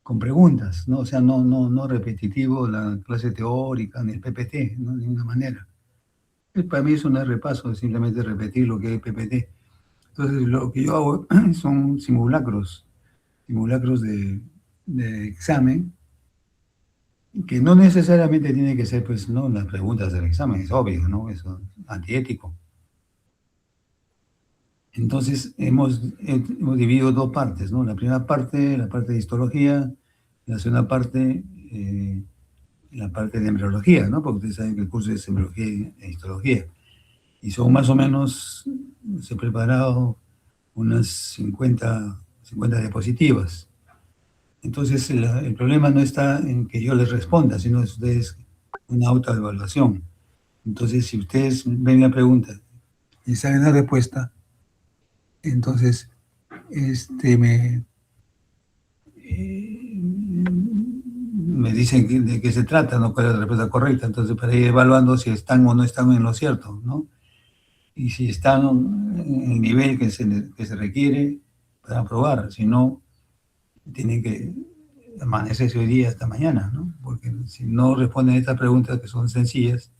con preguntas, ¿no? O sea, no repetitivo la clase teórica ni el PPT, ¿no? De ninguna manera. Para mí eso no es repaso, es simplemente repetir lo que es PPT. Entonces, lo que yo hago son simulacros de examen, que no necesariamente tiene que ser, pues, ¿no? Las preguntas del examen, es obvio, ¿no? Eso es antiético. Entonces, hemos dividido dos partes, ¿no? La primera parte, la parte de histología, la segunda parte, la parte de embriología, ¿no? Porque ustedes saben que el curso es embriología e histología. Y son más o menos, se he preparado unas 50 diapositivas. Entonces, el problema no está en que yo les responda, sino es ustedes una autoevaluación. Entonces, si ustedes ven la pregunta y saben la respuesta, entonces me dicen de qué se trata, no cuál es la respuesta correcta. Entonces, para ir evaluando si están o no están en lo cierto, ¿no? Y si están en el nivel que se requiere para aprobar, si no, tienen que amanecerse hoy día hasta mañana, ¿no? Porque si no responden estas preguntas que son sencillas,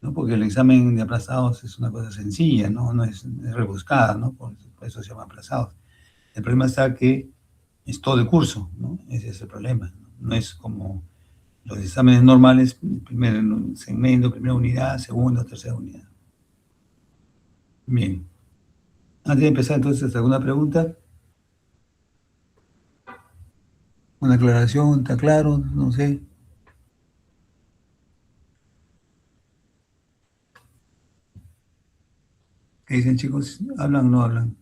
¿no? Porque el examen de aplazados es una cosa sencilla, ¿no? No es rebuscada, ¿no? Por eso se llama aplazados. El problema está que es todo el curso, ¿no? Ese es el problema, ¿no? No es como los exámenes normales, primer segmento, primera unidad, segunda, tercera unidad. Bien. Antes de empezar, entonces, ¿alguna pregunta? ¿Una aclaración? ¿Está claro? No sé. ¿Qué dicen, chicos? ¿Hablan o no hablan?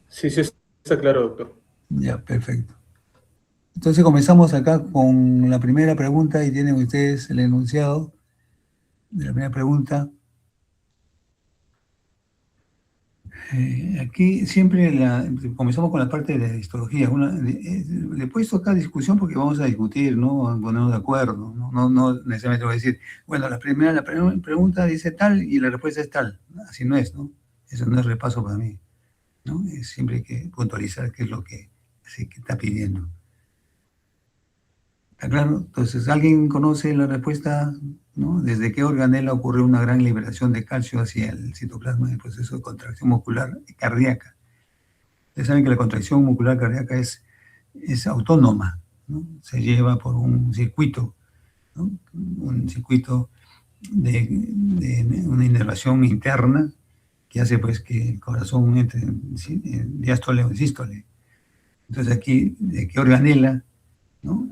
Sí, sí, está claro, doctor. Ya, perfecto. Entonces comenzamos acá con la primera pregunta y tienen ustedes el enunciado de la primera pregunta. Aquí siempre comenzamos con la parte de histología. Le he puesto acá discusión porque vamos a discutir, ¿no? A ponernos de acuerdo. No necesariamente voy a decir, bueno, la primera pregunta dice tal y la respuesta es tal. Así no es, ¿no? Eso no es repaso para mí, ¿no? Siempre hay que puntualizar qué es lo que se está pidiendo. ¿Está claro? Entonces, ¿alguien conoce la respuesta? ¿No? ¿Desde qué organela ocurre una gran liberación de calcio hacia el citoplasma en el proceso de contracción muscular cardíaca? Ustedes saben que la contracción muscular cardíaca es autónoma, ¿no? Se lleva por un circuito, ¿no? Un circuito de una inervación interna que hace pues que el corazón entre en diástole o en sístole. Entonces aquí, ¿de qué organela, no?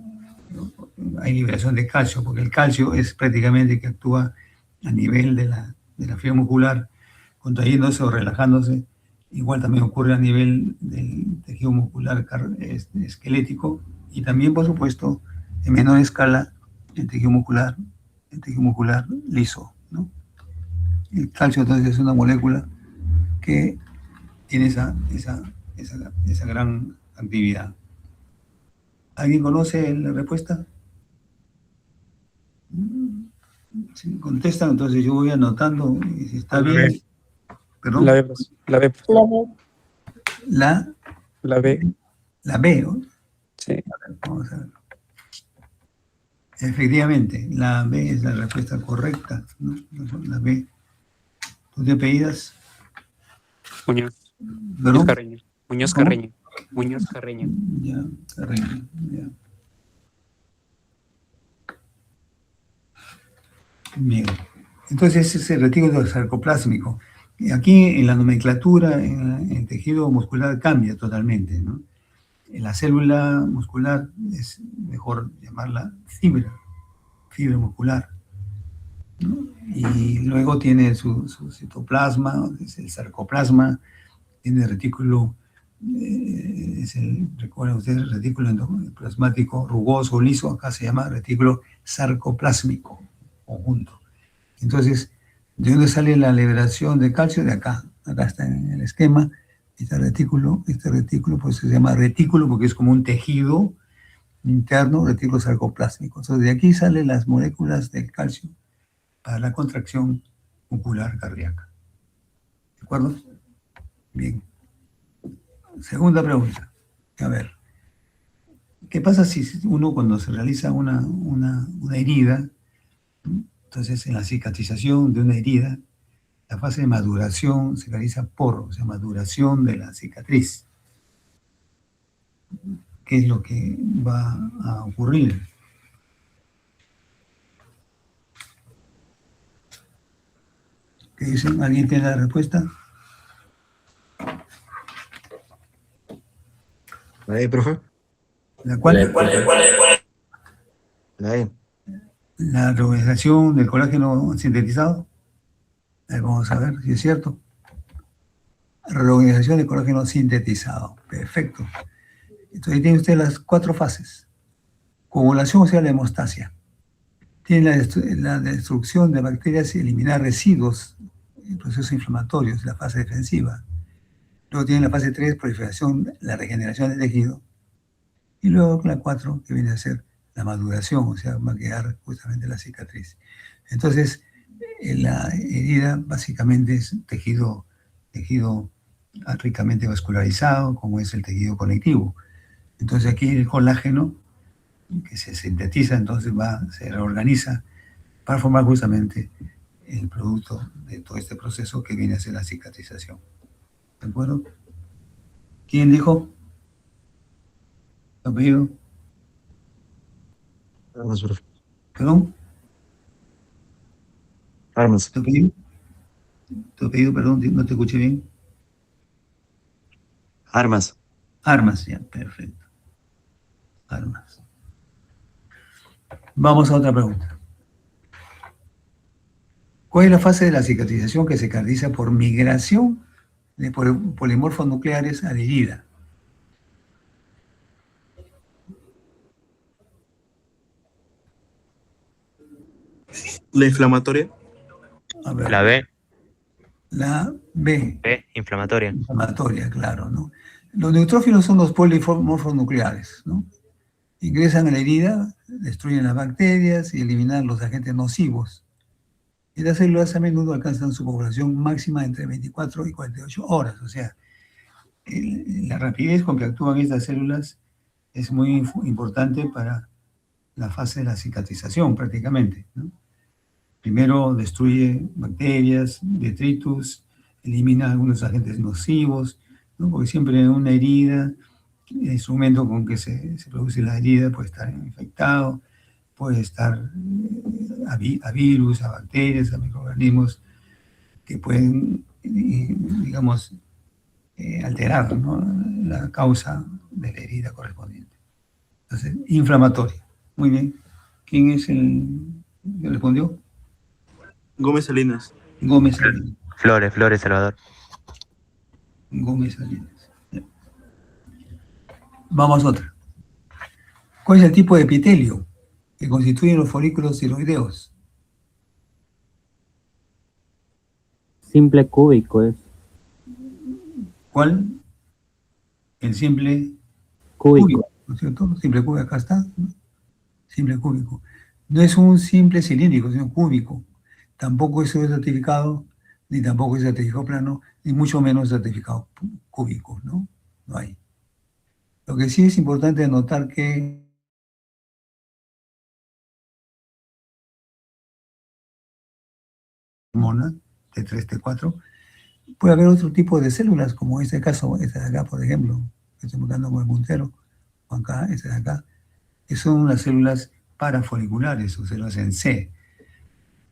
Hay liberación de calcio? Porque el calcio es prácticamente que actúa a nivel de la fibra muscular, contrayéndose o relajándose. Igual también ocurre a nivel del tejido muscular esquelético y también, por supuesto, en menor escala, el tejido muscular liso, ¿no? El calcio, entonces, es una molécula que tiene esa gran actividad. ¿Alguien conoce la respuesta? Si contestan, entonces yo voy anotando y si está La bien. B. Perdón. La B, pues. La B. La B. La B. La B, ¿no? Sí. A ver, vamos a ver. Efectivamente, la B es la respuesta correcta, ¿no? La B. ¿Tú te apellidas? Muñoz. Muñoz ¿Perdón? Carreño. Muñoz ¿Cómo? Carreño. Muñoz Carreño. Ya, Carreño, ya. Bien. Entonces ese es el retículo sarcoplásmico. Y aquí en la nomenclatura, en el tejido muscular cambia totalmente, ¿no? En la célula muscular es mejor llamarla fibra muscular, ¿no? Y luego tiene su citoplasma, es el sarcoplasma, tiene el retículo, recuerden ustedes, el retículo endoplasmático rugoso o liso, acá se llama retículo sarcoplásmico, conjunto. Entonces, ¿de dónde sale la liberación de calcio? De acá. Acá está en el esquema. Este retículo pues se llama retículo porque es como un tejido interno, retículo sarcoplásmico. Entonces, de aquí salen las moléculas del calcio para la contracción muscular cardíaca. ¿De acuerdo? Bien. Segunda pregunta. A ver, ¿qué pasa si uno cuando se realiza una herida, entonces en la cicatrización de una herida, la fase de maduración se realiza o sea, maduración de la cicatriz? ¿Qué es lo que va a ocurrir? ¿Qué dicen? ¿Alguien tiene la respuesta? Ahí, profe. ¿La cual? Ahí. La reorganización del colágeno sintetizado. Vamos a ver si es cierto. Reorganización del colágeno sintetizado. Perfecto. Entonces tiene usted las 4 fases. Coagulación, o sea, la hemostasia. Tiene la destrucción de bacterias y eliminar residuos en procesos inflamatorios, la fase defensiva. Luego tiene la fase 3, proliferación, la regeneración del tejido. Y luego la 4, que viene a ser la maduración, o sea, va a quedar justamente la cicatriz. Entonces, la herida básicamente es tejido ricamente vascularizado, como es el tejido conectivo. Entonces aquí el colágeno, que se sintetiza, entonces se reorganiza para formar justamente el producto de todo este proceso que viene a ser la cicatrización. ¿De acuerdo? ¿Quién dijo? ¿Tu apellido? Armas, profe. ¿Perdón? Armas. ¿Tu apellido? ¿Tu apellido, perdón, no te escuché bien? Armas. Armas, ya, perfecto. Armas. Vamos a otra pregunta. ¿Cuál es la fase de la cicatrización que se caracteriza por migración de polimorfos nucleares a la herida? La inflamatoria. A ver, La B. la B. B, inflamatoria. Inflamatoria, claro, ¿no? Los neutrófilos son los polimorfos nucleares, ¿no? Ingresan a la herida, destruyen las bacterias y eliminan los agentes nocivos. Y las células a menudo alcanzan su población máxima entre 24 y 48 horas. O sea, la rapidez con que actúan estas células es muy importante para la fase de la cicatrización prácticamente, ¿no? Primero destruye bacterias, detritus, elimina algunos agentes nocivos, ¿no? Porque siempre en una herida, el instrumento con que se produce la herida puede estar infectado, puede estar a virus, a bacterias, a microorganismos que pueden, digamos, alterar, ¿no?, la causa de la herida correspondiente. Entonces, inflamatoria. Muy bien. ¿Quién es el que respondió? Gómez Salinas. Gómez Salinas. Flores, Salvador. Gómez Salinas. Vamos a otra. ¿Cuál es el tipo de epitelio que constituyen los folículos tiroideos? Simple cúbico es. ¿Cuál? El simple Cúbico. ¿no es cierto? Simple cúbico, acá está, ¿no? Simple cúbico. No es un simple cilíndrico, sino cúbico. Tampoco es certificado, ni tampoco es certificado plano, ni mucho menos certificado cúbico, ¿no? No hay. Lo que sí es importante notar que hormona T3, T4, puede haber otro tipo de células, como en este caso, esta de acá, por ejemplo, que estoy buscando con el puntero, o acá, esta de acá, que son las células parafoliculares, o células en C,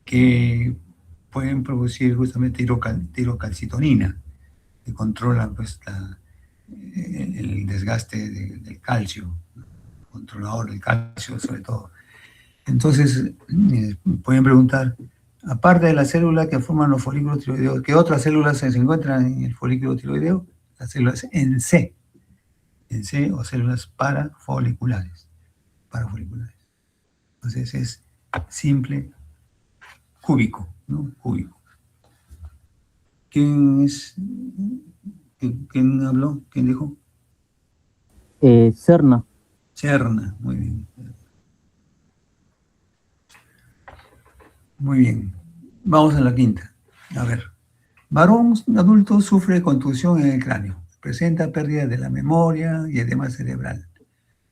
que pueden producir justamente tirocalcitonina, que controla pues, el desgaste del calcio, controlador del calcio sobre todo. Entonces, pueden preguntar, aparte de la célula que forman los folículos tiroideos, ¿qué otras células se encuentran en el folículo tiroideo? Las células en C o células parafoliculares. Entonces es simple cúbico, ¿no? Cúbico. ¿Quién habló? ¿Quién dijo? Serna. Serna, muy bien. Muy bien. Vamos a la quinta. A ver. Varón adulto sufre contusión en el cráneo. Presenta pérdida de la memoria y edema cerebral.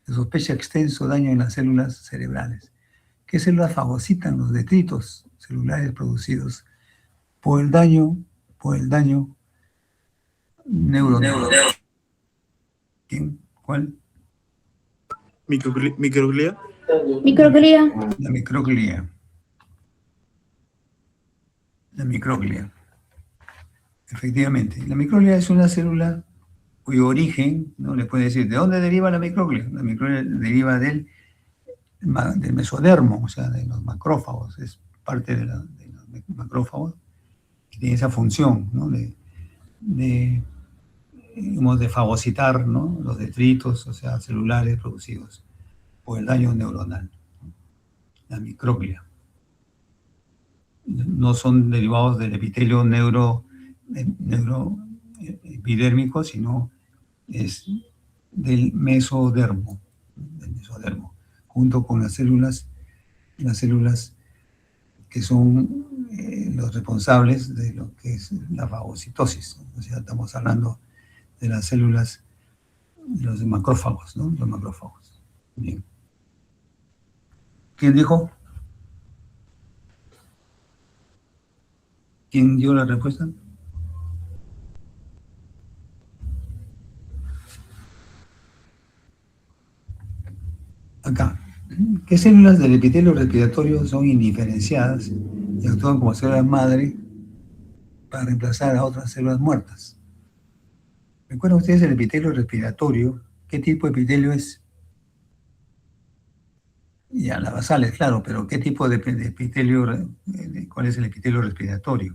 Se sospecha extenso daño en las células cerebrales. ¿Qué células fagocitan los detritos celulares producidos por el daño neuronal? ¿Quién? ¿Cuál? Microglia. Microglia. La microglia. La microglia. Efectivamente. La microglia es una célula cuyo origen, ¿no? Le puede decir, ¿de dónde deriva la microglia? La microglia deriva del mesodermo, o sea, de los macrófagos. Es parte de los macrófagos que tiene esa función, ¿no? de fagocitar, ¿no? Los detritos, o sea, celulares producidos por el daño neuronal. La microglia. No son derivados del epitelio neuroepidérmico, sino es del mesodermo, junto con las células que son los responsables de lo que es la fagocitosis. O sea, estamos hablando de las células, de los macrófagos, ¿no? Los macrófagos. Bien. ¿Quién dijo? ¿Quién dio la respuesta? Acá. ¿Qué células del epitelio respiratorio son indiferenciadas y actúan como células madre para reemplazar a otras células muertas? ¿Recuerdan ustedes el epitelio respiratorio? ¿Qué tipo de epitelio es? Ya, las basales, claro, pero ¿qué tipo de epitelio, cuál es el epitelio respiratorio?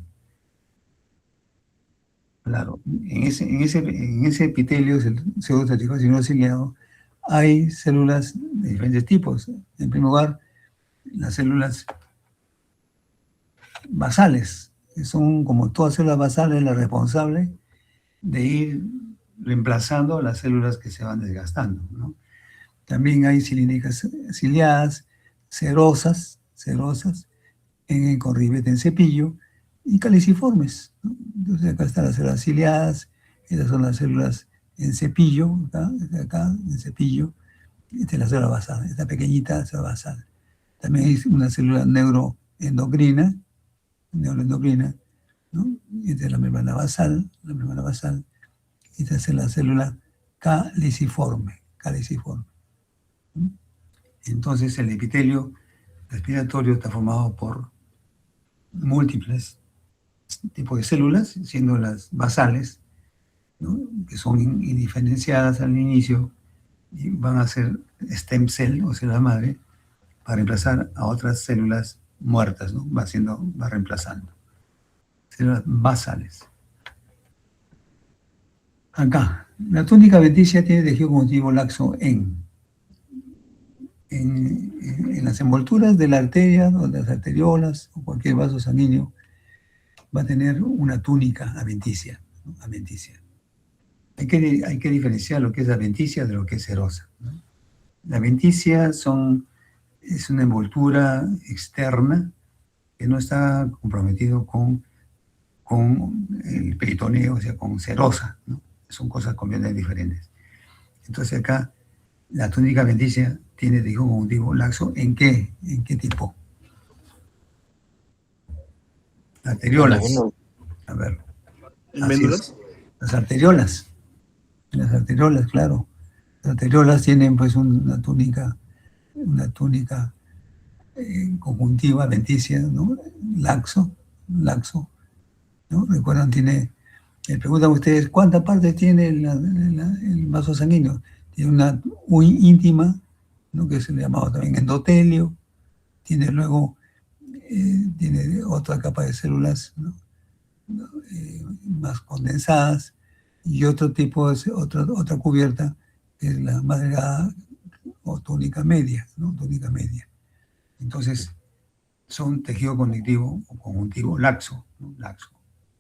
Claro, en ese epitelio, el pseudoestratigógeno ciliado, hay células de diferentes tipos. En primer lugar, las células basales, que son, como todas células basales, las responsables de ir reemplazando las células que se van desgastando, ¿no? También hay cilíndricas ciliadas, cerosas, con ribete en cepillo, y caliciformes, ¿no? Entonces acá están las células ciliadas, estas son las células en cepillo, acá en cepillo, esta es la célula basal, esta pequeñita célula basal. También hay una célula neuroendocrina, ¿no? Esta es la membrana basal, esta es la célula caliciforme. ¿No? Entonces el epitelio respiratorio está formado por múltiples tipos de células, siendo las basales, ¿no? Que son indiferenciadas al inicio y van a ser stem cell o célula madre para reemplazar a otras células muertas, ¿no? Va reemplazando. Células basales. Acá, la túnica adventicia tiene tejido conjuntivo laxo en las envolturas de la arteria o de las arteriolas o cualquier vaso sanguíneo va a tener una túnica adventicia, ¿no? Adventicia. Hay que diferenciar lo que es adventicia de lo que es serosa, ¿no? La adventicia es una envoltura externa que no está comprometido con el peritoneo, o sea, con serosa, ¿no? Son cosas completamente diferentes. Entonces acá la túnica adventicia tiene tejido conjuntivo laxo. ¿En qué tipo? Arteriolas. A ver. ¿Médulas? Las arteriolas. Las arteriolas, claro. Las arteriolas tienen pues una túnica conjuntiva adventicia, ¿no? Laxo, ¿no? Recuerdan, me preguntan ustedes, ¿cuántas partes tiene el vaso sanguíneo? Tiene una muy íntima, ¿no? Que se le llamaba también endotelio, tiene luego tiene otra capa de células, ¿no? Más condensadas, y otro tipo, otra cubierta, que es la más delgada o túnica media, ¿no? Túnica media. Entonces, son tejido conectivo o conjuntivo laxo, ¿no? Laxo,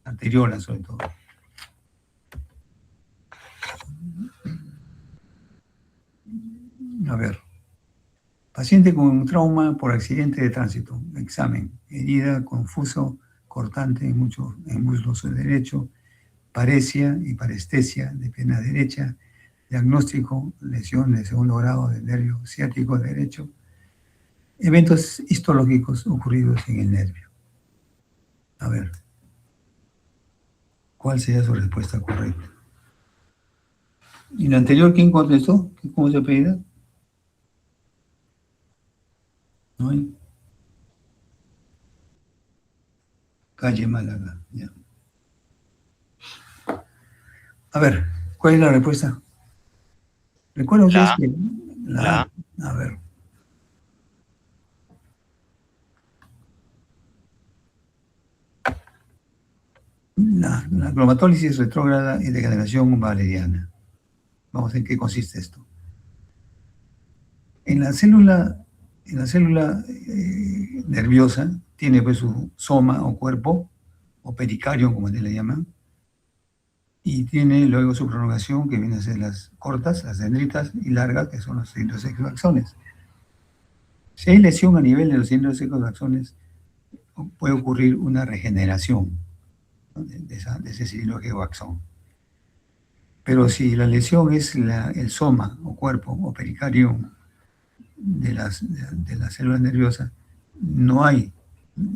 arteriola sobre todo. A ver. Paciente con trauma por accidente de tránsito. Examen. Herida, confuso, cortante en muslo derecho, paresia y parestesia de pierna derecha, diagnóstico, lesión de segundo grado del nervio ciático derecho, eventos histológicos ocurridos en el nervio. A ver, ¿cuál sería su respuesta correcta? ¿Y la anterior quién contestó? ¿Cómo se apellida? ¿No hay? Calle Málaga, ya. A ver, ¿cuál es la respuesta? ¿Recuerdan ustedes La A. que La A. A ver. La cromatólisis retrógrada y degeneración valeriana. Vamos a ver en qué consiste esto. En la célula nerviosa tiene pues su soma o cuerpo, o pericardio, como le llaman, y tiene luego su prolongación, que viene a ser las cortas, las dendritas, y largas, que son los cilindros secos de axones. Si hay lesión a nivel de los cilindros secos de axones, puede ocurrir una regeneración, ¿no?, de ese cilindro seco axón. Pero si la lesión es el soma o cuerpo o pericardio de las células nerviosas, no hay.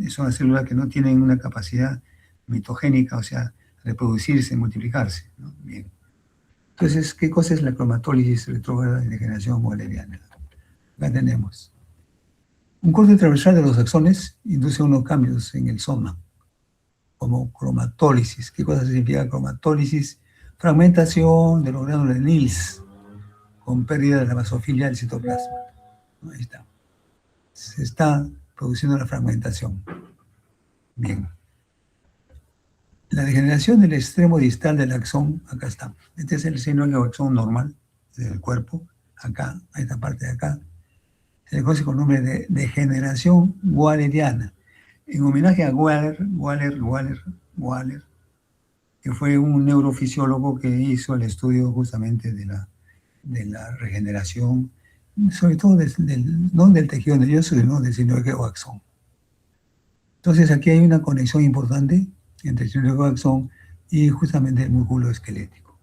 Son las células que no tienen una capacidad mitogénica, o sea, reproducirse, multiplicarse, ¿no? Bien. Entonces, ¿qué cosa es la cromatólisis retrógrada y degeneración valeriana? Acá tenemos. Un corte transversal de los axones induce unos cambios en el soma, como cromatólisis. ¿Qué cosa significa cromatólisis? Fragmentación de los gránulos de Nils, con pérdida de la basofilia del citoplasma. Ahí está. Se está produciendo la fragmentación. Bien. La degeneración del extremo distal del axón, acá está. Este es el seno axón normal del cuerpo, acá, a esta parte de acá. Se le conoce con el nombre de degeneración waleriana, en homenaje a Waller, que fue un neurofisiólogo que hizo el estudio justamente de la regeneración, sobre todo no del tejido nervioso, sino del seno axón. Entonces aquí hay una conexión importante entre el seno axón y justamente el músculo esquelético.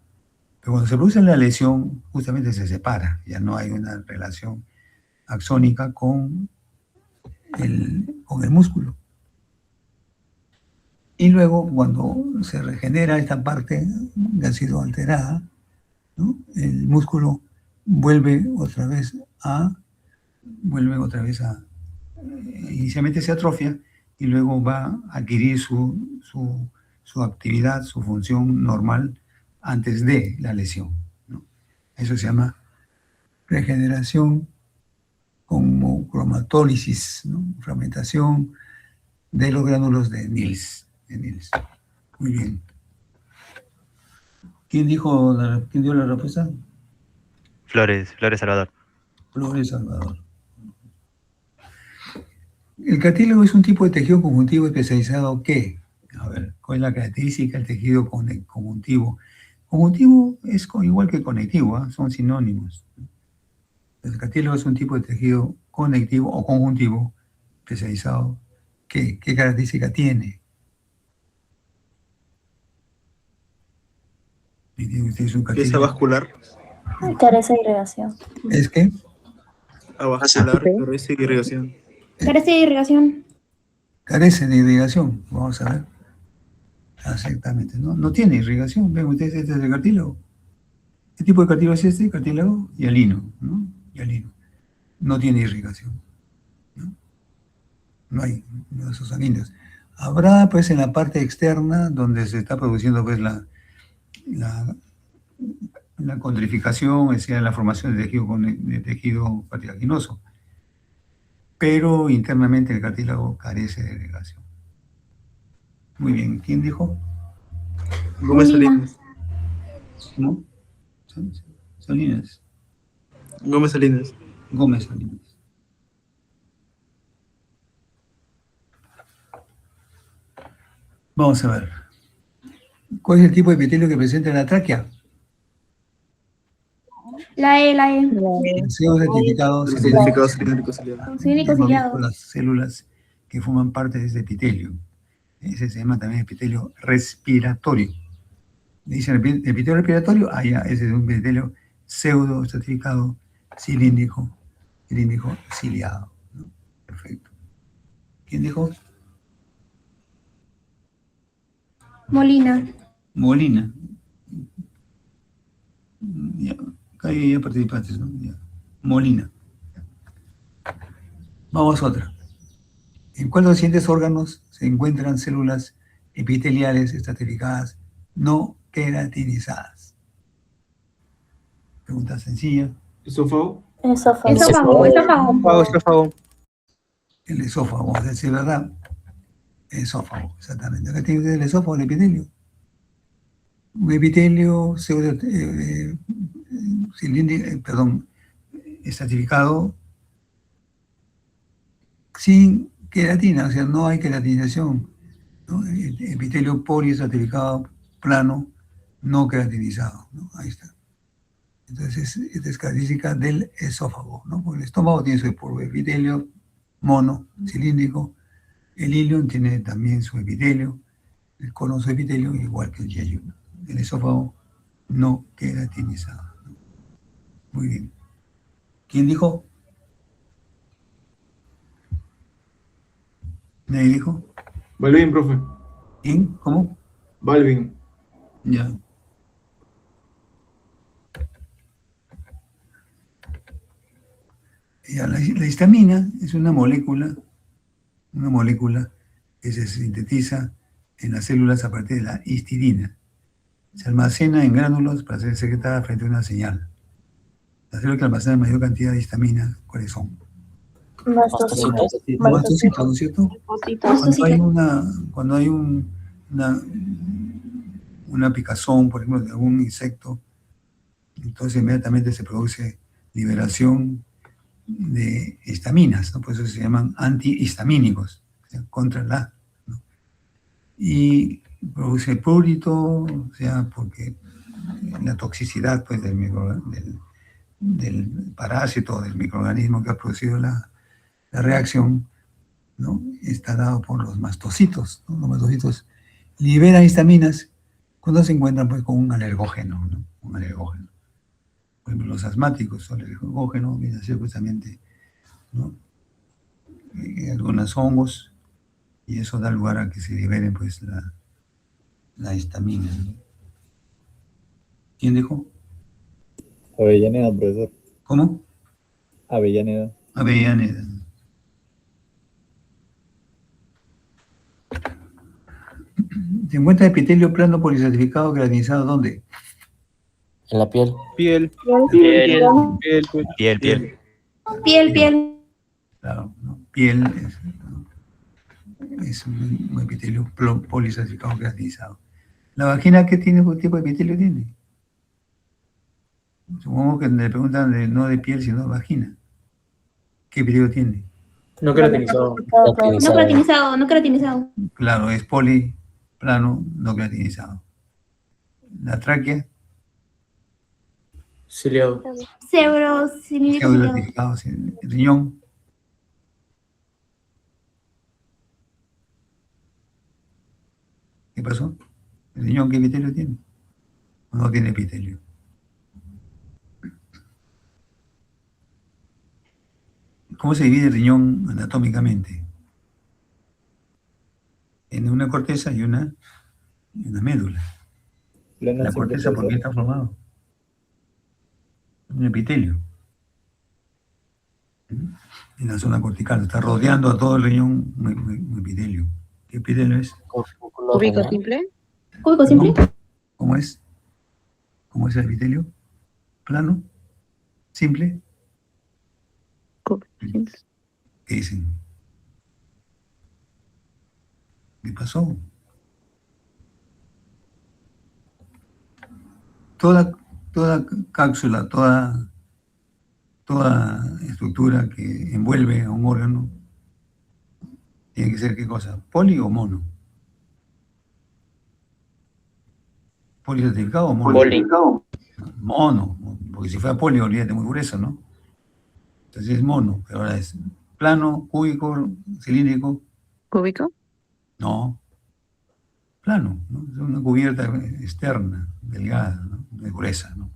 Pero cuando se produce la lesión, justamente se separa, ya no hay una relación axónica con el músculo. Y luego, cuando se regenera esta parte que ha sido alterada, ¿no?, el músculo vuelve otra vez a inicialmente se atrofia y luego va a adquirir su actividad, su función normal antes de la lesión, ¿no? Eso se llama regeneración como cromatólisis, ¿no?, fragmentación de los gránulos de Nils. Muy bien. ¿Quién dio la respuesta? Flores Salvador. Flores Salvador. El cartílago es un tipo de tejido conjuntivo especializado que, a ver, ¿cuál es la característica del tejido conjuntivo? Conjuntivo es igual que conectivo, ¿eh? Son sinónimos. El cartílago es un tipo de tejido conectivo o conjuntivo especializado que, ¿qué característica tiene? Pieza vascular. Carece de irrigación. ¿Es qué? Avascular, carece de irrigación. Carece de irrigación. Carece de irrigación. Vamos a ver. Exactamente. No tiene irrigación. Ven ustedes, este es el cartílago. ¿Qué tipo de cartílago es este? Cartílago hialino, ¿no? Hialino. No tiene irrigación, ¿no? No hay vasos sanguíneos. Habrá, pues, en la parte externa, donde se está produciendo, pues, la condrificación, es decir, la formación de tejido cartilaginoso. Pero internamente el cartílago carece de irrigación. Muy bien. ¿Quién dijo? Gómez Salinas. ¿No? Salinas. Gómez Salinas. Gómez Salinas. Vamos a ver. ¿Cuál es el tipo de epitelio que presenta la tráquea? La E. El sello certificado El cilíndrico certificado cilíndrico ciliado. Cilíndrico ciliado. las células que forman parte de este epitelio. Ese se llama también epitelio respiratorio. Dicen epitelio respiratorio, ya, ese es un epitelio pseudo estratificado, cilíndrico ciliado, ¿no? Perfecto. ¿Quién dijo? Molina. Molina. Ya, acá ya participaste, ¿no? Ya. Molina. Vamos a otra. ¿En cuál de los siguientes órganos se encuentran células epiteliales estratificadas no queratinizadas? Pregunta sencilla. ¿Esófago? Esófago. Esófago. El esófago, vamos a decir verdad. Esófago, exactamente. Acá tiene el esófago, el epitelio. Un epitelio estratificado sin queratina, o sea, no hay queratinización, ¿no? El epitelio poliestratificado plano, no queratinizado, ¿no? Ahí está. Entonces, esta es característica del esófago, ¿no? Porque el estómago tiene su epitelio mono, cilíndrico, el ilion tiene también su epitelio, el colon su epitelio, igual que el yeyuno. El esófago no queratinizado. Muy bien. ¿Quién dijo? ¿Nadie dijo? Balvin, profe. ¿Quién? ¿Cómo? Balvin. Ya. Ya, la histamina es una molécula que se sintetiza en las células a partir de la histidina. Se almacena en gránulos para ser secretada frente a una señal. Las células que almacenan mayor cantidad de histamina, ¿cuáles son? Mastocitos. Mastocitos, ¿no es cierto? Cuando hay una picazón, por ejemplo, de algún insecto, entonces inmediatamente se produce liberación de histaminas, ¿no? Por eso se llaman antihistamínicos, o sea, contra la, ¿no? Y produce prurito, o sea, porque la toxicidad pues, del parásito, del microorganismo que ha producido la reacción, ¿no? Está dado por los mastocitos, ¿no? Los mastocitos liberan histaminas cuando se encuentran pues, con un alergógeno, ¿no? Un alergógeno. Por ejemplo, los asmáticos, el alergógeno viene a ser justamente, ¿no? Algunos hongos, y eso da lugar a que se liberen pues, la histamina, ¿no? ¿Quién dijo? Avellaneda, profesor. ¿Cómo? Avellaneda. Avellaneda. ¿Se encuentra epitelio plano polisacrificado queratinizado dónde? En la piel. Piel. Piel. Claro, ¿no? Piel es un epitelio polisacrificado queratinizado. ¿La vagina qué tipo de epitelio tiene? Supongo que le preguntan no de piel, sino de vagina. ¿Qué epitelio tiene? No queratinizado. No queratinizado. Claro, es poliplano, no queratinizado. La tráquea, Ciliado. Pseudocilíndrico ciliado. queratinizado. El riñón, ¿qué pasó? ¿El riñón qué epitelio tiene? ¿O no tiene epitelio? ¿Cómo se divide el riñón anatómicamente? En una corteza y una médula. La corteza, ¿por qué está formado? Un epitelio. En la zona cortical, está rodeando a todo el riñón un epitelio. ¿Qué epitelio es? ¿Cúbico simple? ¿Cúbico simple? ¿Cómo es? ¿Cómo es el epitelio? ¿Plano? ¿Simple? Cúbico simple. ¿Qué dicen? ¿Qué pasó? Toda cápsula, toda estructura que envuelve a un órgano tiene que ser ¿qué cosa? ¿Poli o mono? ¿Policertificado o mono? Poli. Mono, porque si fuera poli, olvídate, muy grueso, ¿no? Entonces es mono, pero ahora es plano, cúbico, cilíndrico. ¿Cúbico? No. plano, ¿no? Es una cubierta externa, delgada, ¿no? De gruesa, ¿no?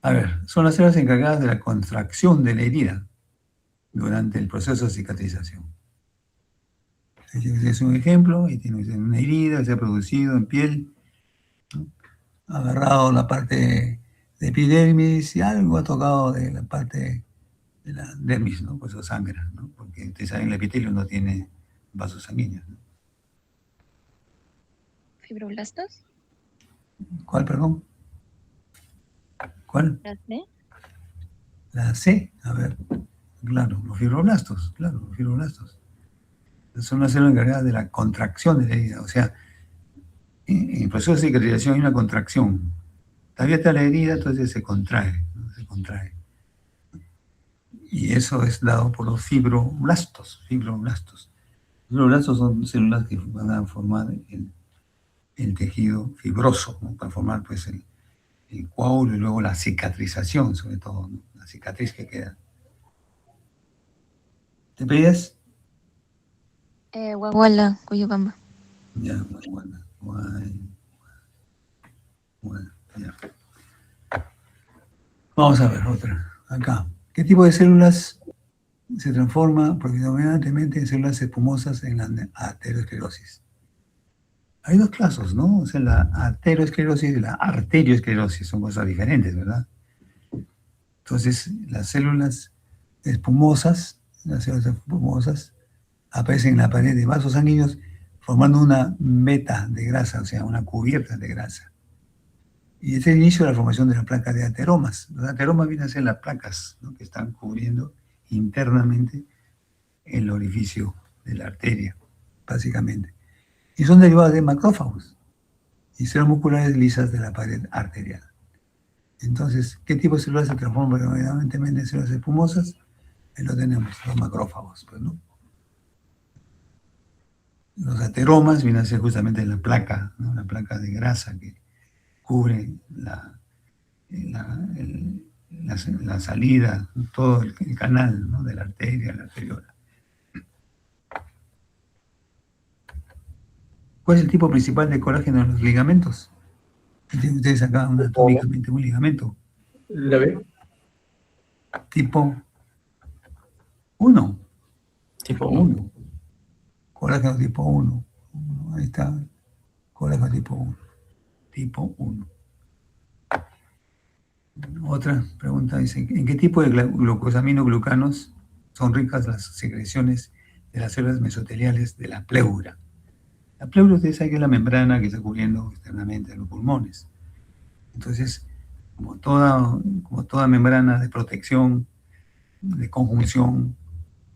A ver, son las células encargadas de la contracción de la herida durante el proceso de cicatrización. Este es un ejemplo, y tiene una herida que se ha producido en piel, ¿no? Ha agarrado la parte de epidermis y algo ha tocado de la parte de la dermis, ¿no? Pues eso sangra, ¿no? Porque ustedes saben, el epitelio no tiene vasos sanguíneos, ¿no? ¿Fibroblastos? ¿Cuál, perdón? ¿Cuál? ¿Las D? La C, a ver, claro, los fibroblastos, claro, los fibroblastos. Son las células encargadas de la contracción de la herida, o sea, en el proceso de cicatrización hay una contracción. Todavía está la herida, entonces se contrae, ¿no? Se contrae. Y eso es dado por los fibroblastos. Los fibroblastos son células que van a formar el tejido fibroso, ¿no? Para formar pues el coágulo y luego la cicatrización, sobre todo, ¿no? La cicatriz que queda. ¿Te pedías? Guaguala, Cuyabamba. Ya, bueno, ya. Vamos a ver otra. Acá. ¿Qué tipo de células se transforma predominantemente en células espumosas en la aterosclerosis? Hay dos casos, ¿no? O sea, la aterosclerosis y la arterioesclerosis son cosas diferentes, ¿verdad? Entonces, las células espumosas aparecen en la pared de vasos sanguíneos formando una veta de grasa, o sea, una cubierta de grasa. Y es el inicio de la formación de la placa de ateromas. Los ateromas vienen a ser las placas, ¿no? Que están cubriendo internamente el orificio de la arteria, básicamente. Y son derivados de macrófagos y células musculares lisas de la pared arterial. Entonces, ¿qué tipo de células se transforman predominantemente en células espumosas? Ahí lo tenemos, los macrófagos, pues, ¿no? Los ateromas vienen a ser justamente la placa, ¿no? La placa de grasa que cubre la salida, todo el canal, ¿no? De la arteria, la arteriola. ¿Cuál es el tipo principal de colágeno en los ligamentos? Tienen ustedes acá anatómicamente un ligamento. ¿La B? Tipo 1. Tipo 1. Colágeno tipo 1. Ahí está. Colágeno tipo 1. Tipo 1. Otra pregunta dice, ¿en qué tipo de glucosaminoglucanos son ricas las secreciones de las células mesoteliales de la pleura? La pleura, ustedes saben que es la membrana que está cubriendo externamente los pulmones. Entonces, como toda membrana de protección, de conjunción,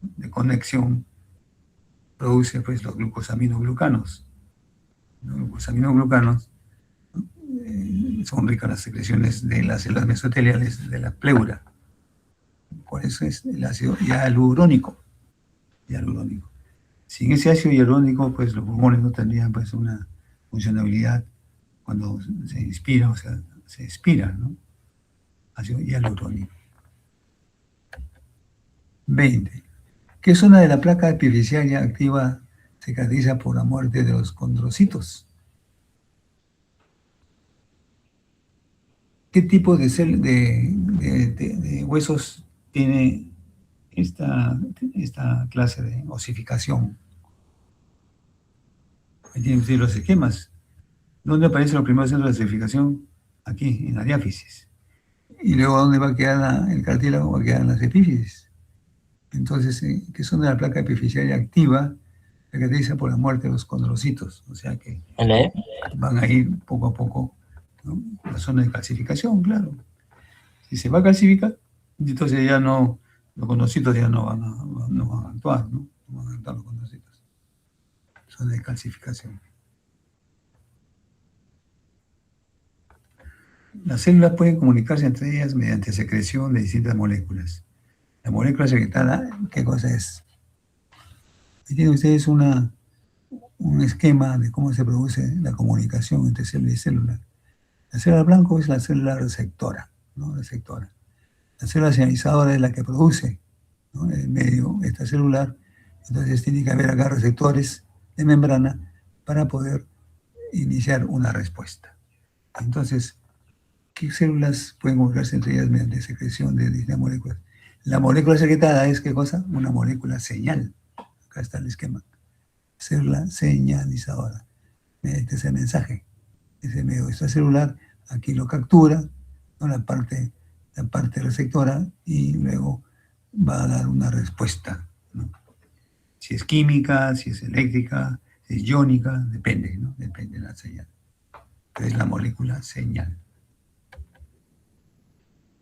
de conexión, produce pues los glucosaminoglucanos. Los glucosaminoglucanos son ricas las secreciones de las células mesoteliales de la pleura. Por eso es el ácido hialurónico. Sin ese ácido hialurónico, pues los pulmones no tendrían pues una funcionabilidad cuando se inspira, o sea, se expira, ¿no? Ácido hialurónico. 20. ¿Qué zona de la placa epifisiaria activa se caracteriza por la muerte de los condrocitos? ¿Qué tipo de huesos tiene esta clase de osificación? Ahí tienen ustedes los esquemas. ¿Dónde aparecen los primeros centros de osificación? Aquí, en la diáfisis. Y luego, ¿dónde va a quedar el cartílago? Va a quedar en las epífisis. Entonces, ¿qué zona de la placa epifisiaria activa se caracteriza por la muerte de los condrocitos? O sea que van a ir poco a poco, ¿no? La zona de calcificación, claro. Si se va a calcificar, entonces ya no, los condrocitos ya no van a actuar, ¿no? No van a actuar los condrocitos. Zona de calcificación. Las células pueden comunicarse entre ellas mediante secreción de distintas moléculas. La molécula secretada, ¿qué cosa es? Ahí tienen ustedes un esquema de cómo se produce la comunicación entre célula y célula. La célula blanco es la célula receptora, ¿no? Receptora. La célula señalizadora es la que produce, ¿no? El medio extracelular. Entonces tiene que haber acá receptores de membrana para poder iniciar una respuesta. Entonces, ¿qué células pueden comunicarse entre ellas mediante secreción de distintas moléculas? La molécula secretada es, ¿qué cosa? Una molécula señal. Acá está el esquema. Célula señalizadora. Mediante ese mensaje, ese medio extracelular, aquí lo captura, ¿no? la parte receptora, y luego va a dar una respuesta, ¿no? Si es química, si es eléctrica, si es iónica, depende, ¿no? Depende de la señal. Es la molécula señal.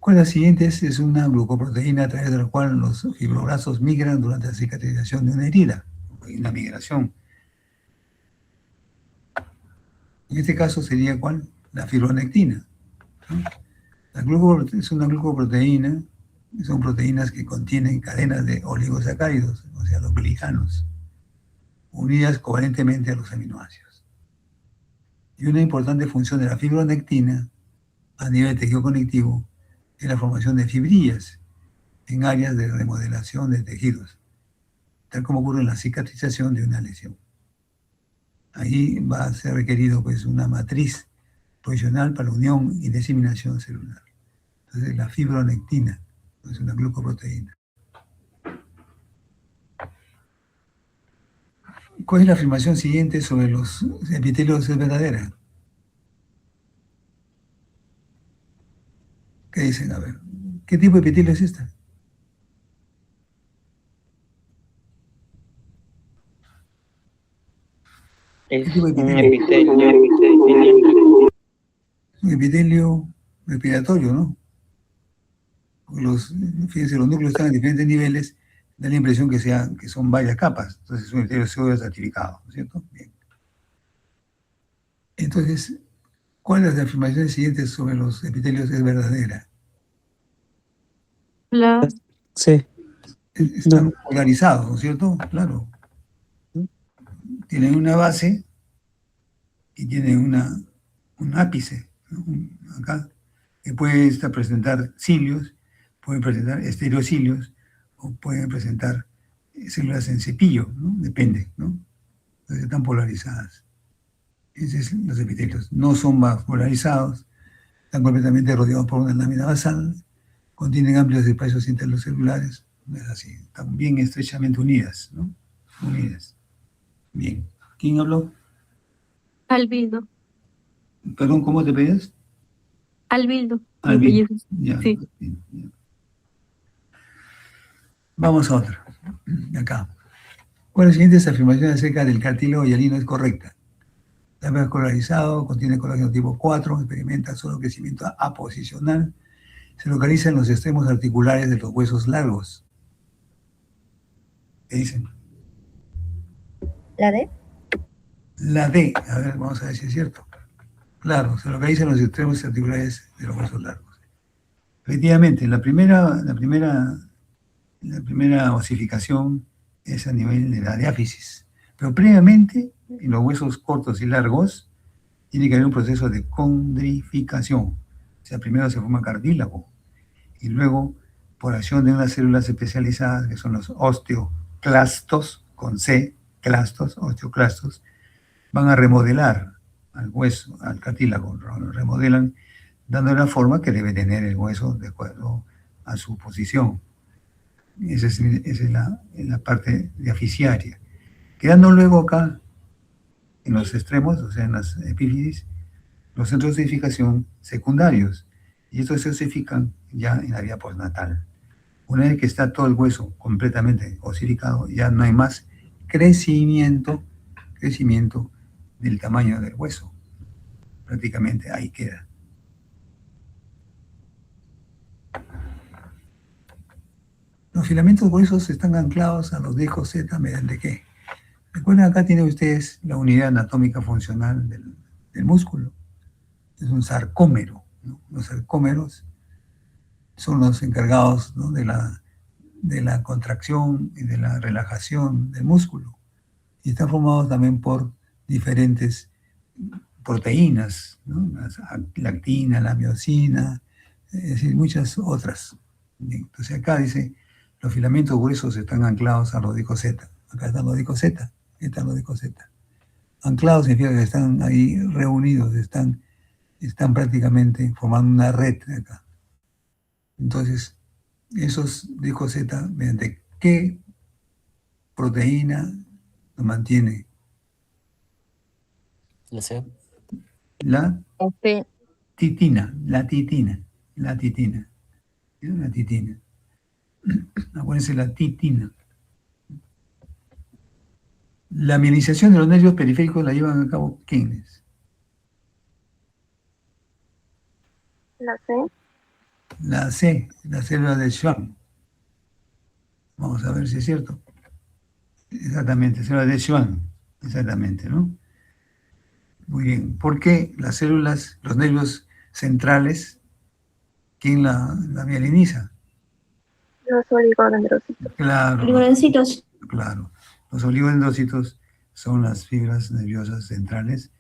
¿Cuál de las siguientes? Es una glucoproteína a través de la cual los fibroblastos migran durante la cicatrización de una herida. Hay una migración. En este caso sería ¿cuál? La fibronectina, ¿no? Es una glucoproteína, son proteínas que contienen cadenas de oligosacáridos, o sea, los glicanos, unidas covalentemente a los aminoácidos. Y una importante función de la fibronectina a nivel tejido conectivo es la formación de fibrillas en áreas de remodelación de tejidos, tal como ocurre en la cicatrización de una lesión. Ahí va a ser requerido pues una matriz posicional para la unión y diseminación celular. Entonces la fibronectina es una glucoproteína. ¿Cuál es la afirmación siguiente sobre los epitelios? ¿Es verdadera? ¿Qué dicen? A ver, ¿qué tipo de epitelio es esta? Es tipo de un epitelio? epitelio. Un epitelio respiratorio, ¿no? Fíjense, los núcleos están en diferentes niveles, da la impresión que son varias capas. Entonces es un epitelio pseudoestratificado, ¿no es cierto? Bien. Entonces, ¿cuál de las afirmaciones siguientes sobre los epitelios es verdadera? Sí. Están polarizados, ¿no es cierto? Claro. Tienen una base y tienen un ápice, ¿no? Acá, que puede presentar cilios, pueden presentar estereocilios, o pueden presentar células en cepillo, ¿no? Depende, ¿no? Entonces están polarizadas. Esos son los epitelios. No son polarizados, están completamente rodeados por una lámina basal, contienen amplios espacios intercelulares, no es así, están bien estrechamente unidas, ¿no? Unidas. Bien. ¿Quién habló? Albildo. Perdón, ¿cómo te pedías? Albildo. Albildo. Ya, Sí. bien, bien. Vamos a otra. Acá. ¿Cuál de las siguientes afirmaciones acerca del cartílago hialino es correcta? Está vascularizado, contiene colágeno tipo 4, experimenta solo crecimiento aposicional, se localiza en los extremos articulares de los huesos largos. ¿Qué dicen? ¿La D? La D, a ver, vamos a ver si es cierto. Claro, se localiza en los extremos articulares de los huesos largos. Efectivamente, la primera osificación es a nivel de la diáfisis. Pero previamente, en los huesos cortos y largos, tiene que haber un proceso de condrificación. O sea, primero se forma cartílago y luego, por acción de unas células especializadas, que son los osteoclastos, con C, clastos, osteoclastos, van a remodelar al hueso, al cartílago, lo remodelan, dando la forma que debe tener el hueso de acuerdo a su posición. Esa es la parte diaficiaria. Quedando luego acá, en los extremos, o sea, en las epífisis, los centros de osificación secundarios. Y estos se osifican ya en la vía postnatal. Una vez que está todo el hueso completamente osificado, ya no hay más crecimiento del tamaño del hueso. Prácticamente ahí queda. Los filamentos gruesos están anclados a los discos Z mediante ¿qué? Recuerden, acá tienen ustedes la unidad anatómica funcional del músculo. Es un sarcómero, ¿no? Los sarcómeros son los encargados, ¿no? de la contracción y de la relajación del músculo. Y están formados también por diferentes proteínas, ¿no? La actina, la miosina, es decir, muchas otras. Bien, entonces acá dice, los filamentos gruesos están anclados a los discos Z. Acá están los discos Z, están los discos Z. Anclados significa que están ahí reunidos, están prácticamente formando una red acá. Entonces, esos discos Z, mediante qué proteína lo mantiene. La C. La P. titina, la titina. ¿Sí? La titina. Acuérdense, la titina. La mielinización de los nervios periféricos la llevan a cabo ¿quiénes? La C. La C, la célula de Schwann. Vamos a ver si es cierto. Exactamente, célula de Schwann. Exactamente, ¿no? Muy bien. ¿Por qué las células, los nervios centrales, quién la mieliniza? Los oligodendrocitos. Claro, Oligodendrocitos. claro. Los oligodendrocitos son las fibras nerviosas centrales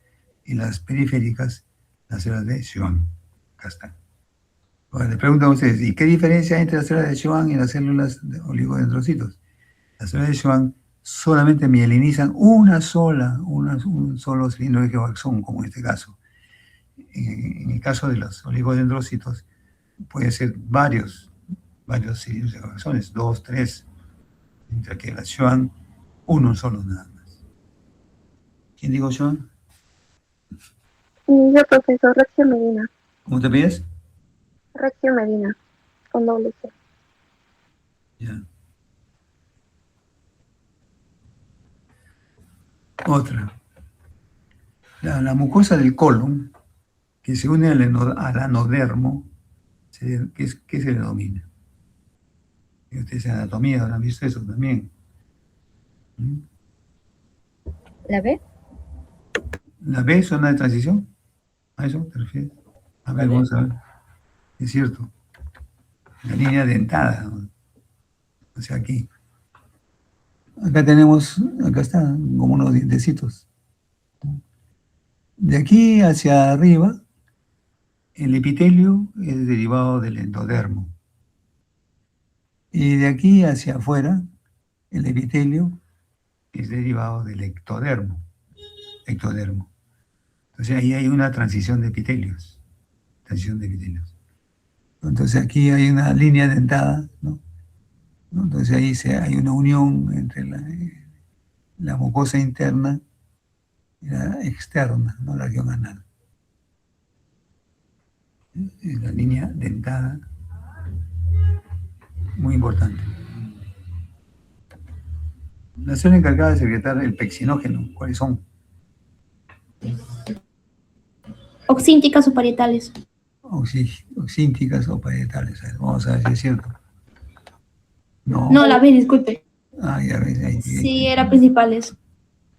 y las periféricas, las células de Schwann. Acá están. Ahora, le pregunto a ustedes, ¿y qué diferencia hay entre las células de Schwann y las células de oligodendrocitos? Las células de Schwann solamente mielinizan un solo cilindro de axón, como en este caso. En el caso de los oligodendrocitos, puede ser varios cilindros de axones, 2, 3, mientras que las Schwann, uno solo nada más. ¿Quién dijo Schwann? Y yo, profesor Reggio Medina. ¿Cómo te pides? Reggio Medina. Con doble C. Ya. Otra. La mucosa del colon, que se une al anodermo, ¿qué se le denomina? Y ustedes en anatomía habrán visto eso también. ¿Mm? ¿La B? ¿La B, zona de transición? ¿A eso te refieres? A ver, vamos a ver. Es cierto. La línea dentada, ¿no? O sea, aquí. Acá están como unos dientecitos. De aquí hacia arriba, el epitelio es derivado del endodermo. Y de aquí hacia afuera, el epitelio es derivado del ectodermo. Entonces ahí hay una transición de epitelios. Entonces aquí hay una línea dentada, ¿no? Entonces ahí hay una unión entre la mucosa interna y la externa, ¿no? La región anal. Es la línea dentada, muy importante. La célula encargada de secretar el pexinógeno, ¿cuáles son? Oxínticas o parietales. Oxínticas o parietales. A ver, vamos a ver si es cierto. No. No, la B, disculpe. Ya ves, ahí. Sí, era principales.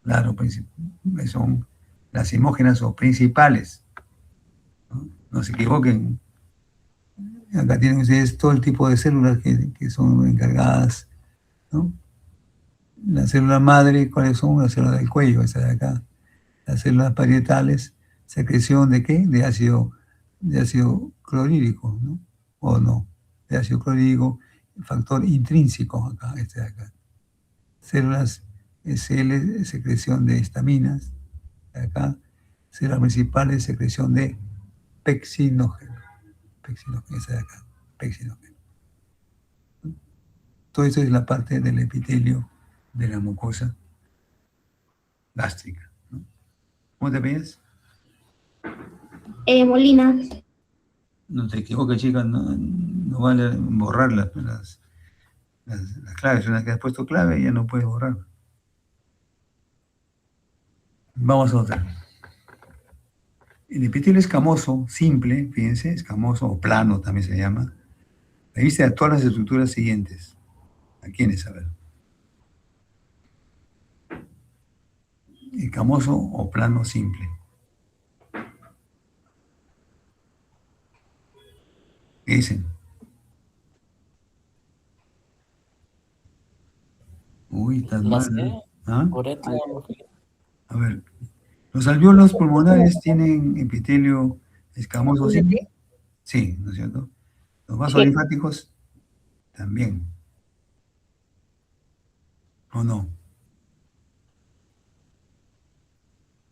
Claro, son las imógenas o principales. No se equivoquen. Acá tienen ustedes todo el tipo de células que son encargadas, ¿no? La célula madre, ¿cuáles son? La célula del cuello, esa de acá. Las células parietales, secreción ¿de qué? De ácido clorhídrico, ¿no? O no, de ácido clorhídrico, factor intrínseco acá, este de acá. Células SL, secreción de estaminas, de acá. Células principales, secreción de pexinógeno, esa de acá, pexinógeno. Todo eso es la parte del epitelio de la mucosa gástrica, ¿no? ¿Cómo te ves? Molina. No te equivoques, chicas, no vale borrar las claves. Una vez que has puesto clave, ya no puedes borrar. Vamos a otra. El epitelio escamoso simple, fíjense, escamoso o plano también se llama, reviste a todas las estructuras siguientes. ¿A quiénes? A ver. Escamoso o plano simple. ¿Qué dicen? Uy, tan La mal, C. ¿no? ¿Ah? Uretra. A ver, ¿los alvéolos pulmonares tienen epitelio escamoso simple? Sí, ¿no es cierto? Los vasos linfáticos también. ¿O no?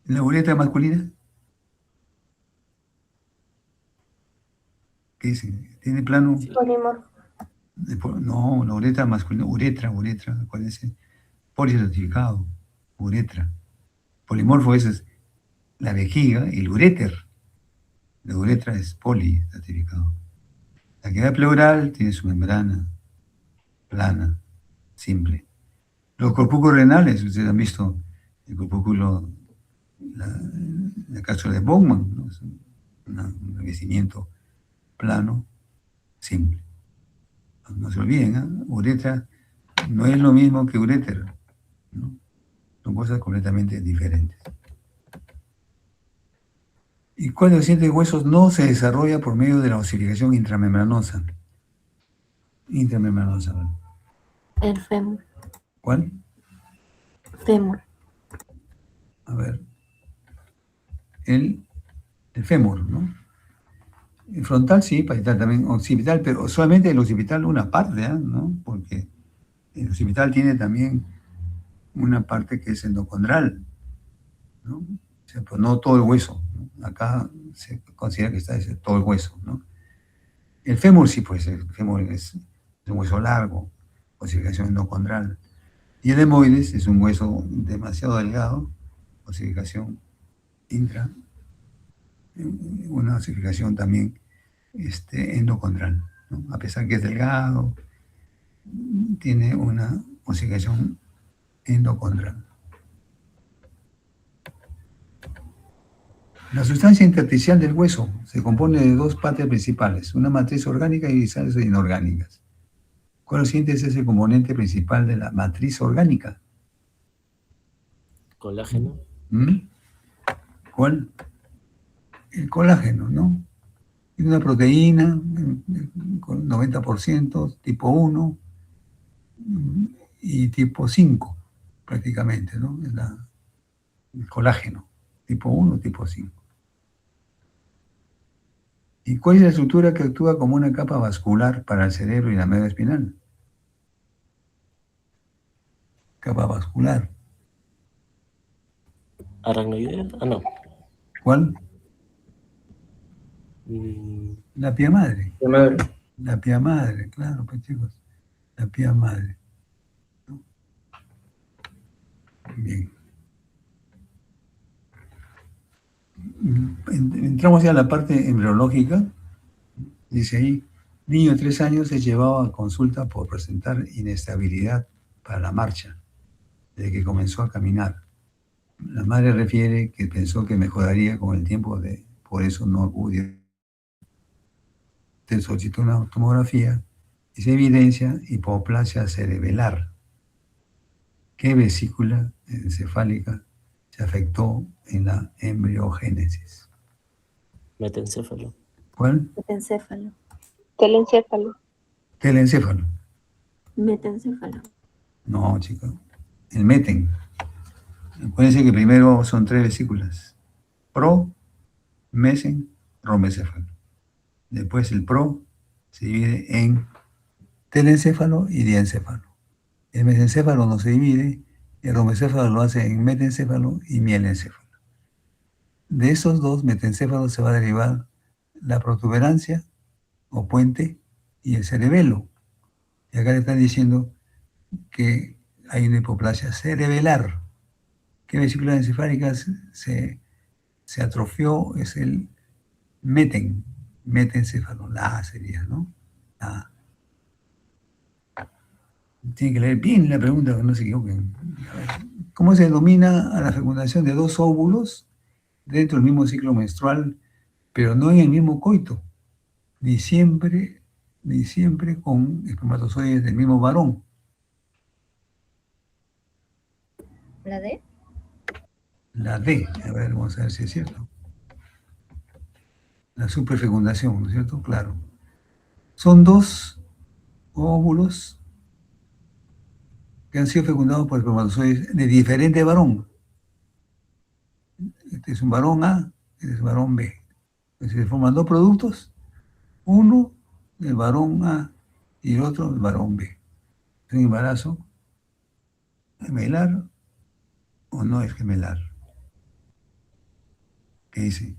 La uretra masculina, ¿qué dice? ¿Tiene plano? Polimorfo. No, la uretra masculina, uretra, acuérdense. Polistratificado, uretra. Polimorfo es la vejiga y el uréter. La uretra es polistratificado. La cavidad pleural tiene su membrana plana, simple. Los corpúsculos renales, ustedes han visto el corpúsculo, la cápsula de Bowman, ¿no? Es un revestimiento plano, simple. No se olviden, ¿eh? Uretra no es lo mismo que uréter, ¿no? Son cosas completamente diferentes. ¿Y cuál de los siguientes huesos no se desarrolla por medio de la osificación intramembranosa? Intramembranosa, ¿vale? El fémur. ¿Cuál? Fémur. A ver. El fémur, ¿no? El frontal sí, parietal también, occipital, pero solamente el occipital una parte, ¿eh? ¿No? Porque el occipital tiene también una parte que es endocondral, ¿no? O sea, pues no todo el hueso, ¿no? Acá se considera que está ese, todo el hueso, ¿no? El fémur sí, pues el fémur es un hueso largo, osificación endocondral. Y el hemoides es un hueso demasiado delgado, osificación intra, una osificación también endocondral, ¿no? A pesar que es delgado, tiene una osificación endocondral. La sustancia intersticial del hueso se compone de dos partes principales, una matriz orgánica y sales inorgánicas. ¿Cuál de los siguientes es el componente principal de la matriz orgánica? Colágeno. ¿Mm? ¿Cuál? El colágeno, ¿no? Es una proteína con 90%, tipo 1 y tipo 5, prácticamente, ¿no? Es el colágeno, tipo 1, tipo 5. ¿Y cuál es la estructura que actúa como una capa vascular para el cerebro y la médula espinal? Capa vascular. Aracnoidea. Ah, no. ¿Cuál? Mm, La pía madre. La madre. La pía madre, claro, pues chicos. La pía madre, ¿no? Bien. Entramos ya a la parte embriológica. Dice ahí, niño de 3 años es llevado a consulta por presentar inestabilidad para la marcha, desde que comenzó a caminar. La madre refiere que pensó que mejoraría con el tiempo, por eso no acudió. Se solicitó una tomografía y se evidencia hipoplasia cerebelar. ¿Qué vesícula encefálica se afectó en la embriogénesis? metencéfalo. ¿Cuál? Metencéfalo. Telencéfalo. Telencéfalo. Metencéfalo. No, chicos. El meten. Acuérdense que primero son 3 vesículas. Pro, mesen, romencéfalo. Después el pro se divide en telencéfalo y diencéfalo. El mesencéfalo no se divide, el romencéfalo lo hace en metencéfalo y mielencéfalo. De esos dos metencéfalos se va a derivar la protuberancia o puente y el cerebelo. Y acá le están diciendo que hay una hipoplasia cerebelar. ¿Qué vesícula encefálica se atrofió? Es el metencéfalo, la A sería, ¿no? La A. Tienen que leer bien la pregunta, que no se equivoquen. A ver, ¿cómo se denomina a la fecundación de 2 óvulos dentro del mismo ciclo menstrual, pero no en el mismo coito? Ni siempre con espermatozoides del mismo varón. ¿La D? La D, a ver, vamos a ver si es cierto. La superfecundación, ¿no es cierto? Claro. Son 2 óvulos que han sido fecundados por espermatozoides de diferente varón. Este es un varón A, este es un varón B. Entonces se forman 2 productos, uno del varón A y el otro del varón B. ¿Es un embarazo gemelar o no es gemelar? ¿Qué dice?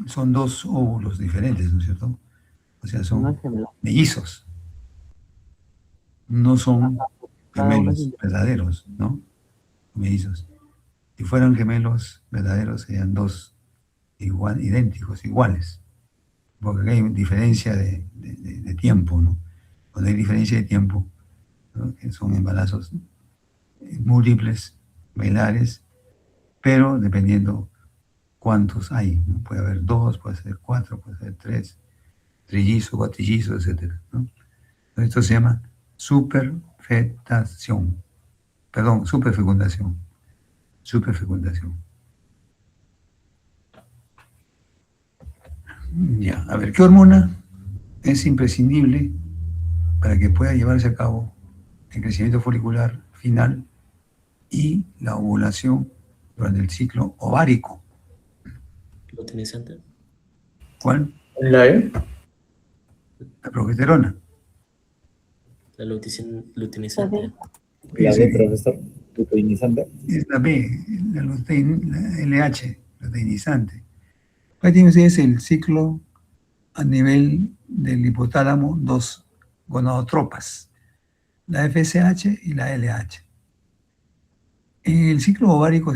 Son dos óvulos diferentes, ¿no es cierto? O sea, No son es gemelo. mellizos. No son Cada uno gemelos es independiente. verdaderos, ¿no? Mellizos. Si fueran gemelos verdaderos, serían dos idénticos, iguales. Porque acá hay diferencia de tiempo, ¿no? Cuando hay diferencia de tiempo, ¿no? Que son embarazos múltiples, venares, pero dependiendo cuántos hay, ¿no? Puede haber 2, puede ser 4, puede ser 3, trillizos, cuatrillizos, etc., ¿no? Esto se llama superfecundación. Perdón, superfecundación. Superfecundación. Ya, a ver, ¿qué hormona es imprescindible para que pueda llevarse a cabo el crecimiento folicular final y la ovulación durante el ciclo ovárico? Luteinizante. ¿Cuál? ¿La E? La progesterona. La luteinizante. La Sí. D, profesor. Luteinizante. Es la B, la LH, luteinizante. Ahí tienen ustedes el ciclo a nivel del hipotálamo, dos gonadotropas, la FSH y la LH. En el ciclo ovárico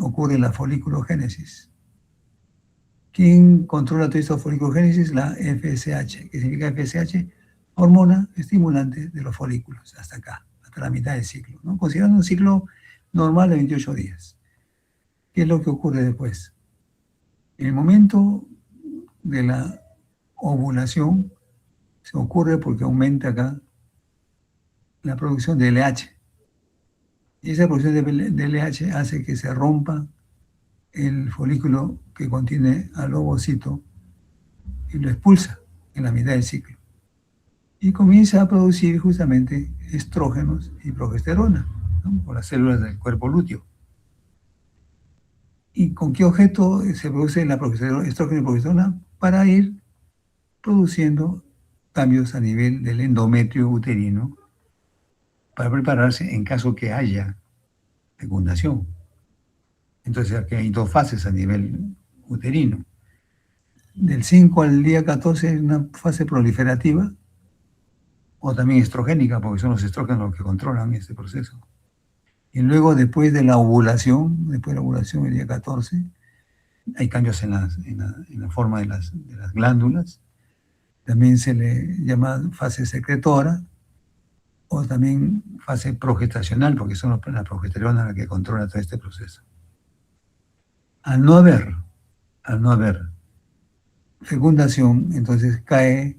ocurre la foliculogénesis. ¿Quién controla toda esta foliculogénesis? La FSH. ¿Qué significa FSH? Hormona estimulante de los folículos, hasta acá, hasta la mitad del ciclo, ¿no? Considerando un ciclo normal de 28 días. ¿Qué es lo que ocurre después? En el momento de la ovulación se ocurre porque aumenta acá la producción de LH. Y esa producción de LH hace que se rompa el folículo que contiene al ovocito y lo expulsa en la mitad del ciclo. Y comienza a producir justamente estrógenos y progesterona, ¿no? Por las células del cuerpo lúteo. ¿Y con qué objeto se produce la estrógeno y progesterona? Para ir produciendo cambios a nivel del endometrio uterino para prepararse en caso que haya fecundación. Entonces aquí hay dos fases a nivel uterino. Del 5 al día 14 es una fase proliferativa o también estrogénica, porque son los estrógenos los que controlan este proceso. Y luego, después de la ovulación, el día 14, hay cambios en la forma de las glándulas. También se le llama fase secretora o también fase progestacional, porque son la progesterona la que controla todo este proceso. Al no haber fecundación, entonces cae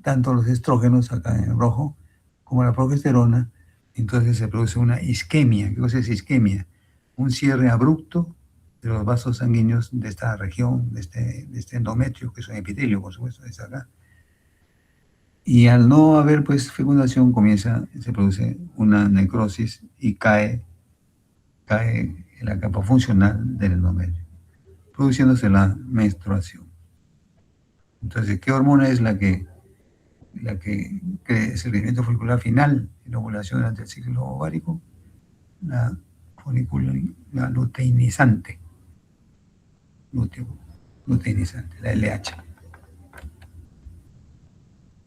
tanto los estrógenos acá en rojo como la progesterona. Entonces se produce una isquemia. ¿Qué cosa es isquemia? Un cierre abrupto de los vasos sanguíneos de esta región, de este endometrio, que es un epitelio, por supuesto, es acá. Y al no haber pues fecundación se produce una necrosis y cae en la capa funcional del endometrio, produciéndose la menstruación. Entonces, ¿qué hormona es la que es el crecimiento folicular final en la ovulación durante el ciclo ovárico? La luteinizante. Luteinizante, la LH.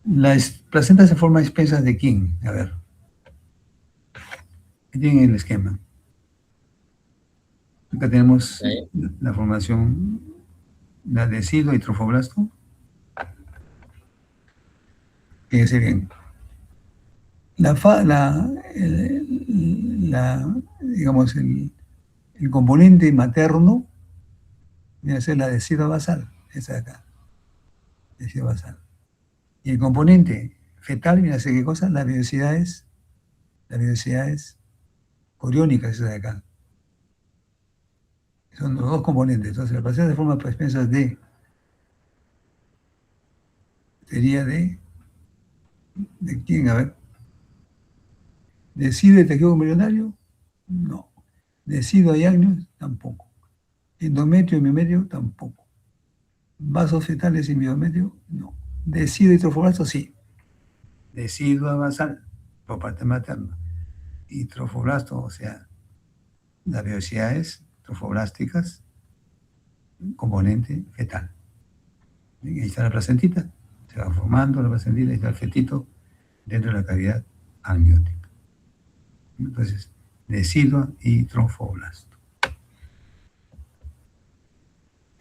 Las placentas se forman expensas ¿de quién? A ver. Aquí tienen el esquema. Acá tenemos la formación de deciduo y trofoblasto. Fíjense bien. Digamos, el componente materno viene a ser la decidua basal, esa de acá. Decidua basal. Y el componente fetal viene a ser ¿qué cosa? Las vellosidades coriónicas, esa de acá. Son los dos componentes. Entonces, la placenta se forma por expensas de. Sería ¿de quién? A ver. ¿Deciduo y tejido embrionario? No. ¿Deciduo y ágneos? Tampoco. ¿Endometrio y miometrio? Tampoco. ¿Vasos fetales y miometrio? No. ¿Deciduo y trofoblasto? Sí. Decidua basal, por parte materna. Y trofoblasto, o sea, las vellosidades trofoblásticas, componente fetal. Ahí está la placentita, se va formando la placentita, y está el fetito dentro de la cavidad amniótica. Entonces, decidua y trofoblasto.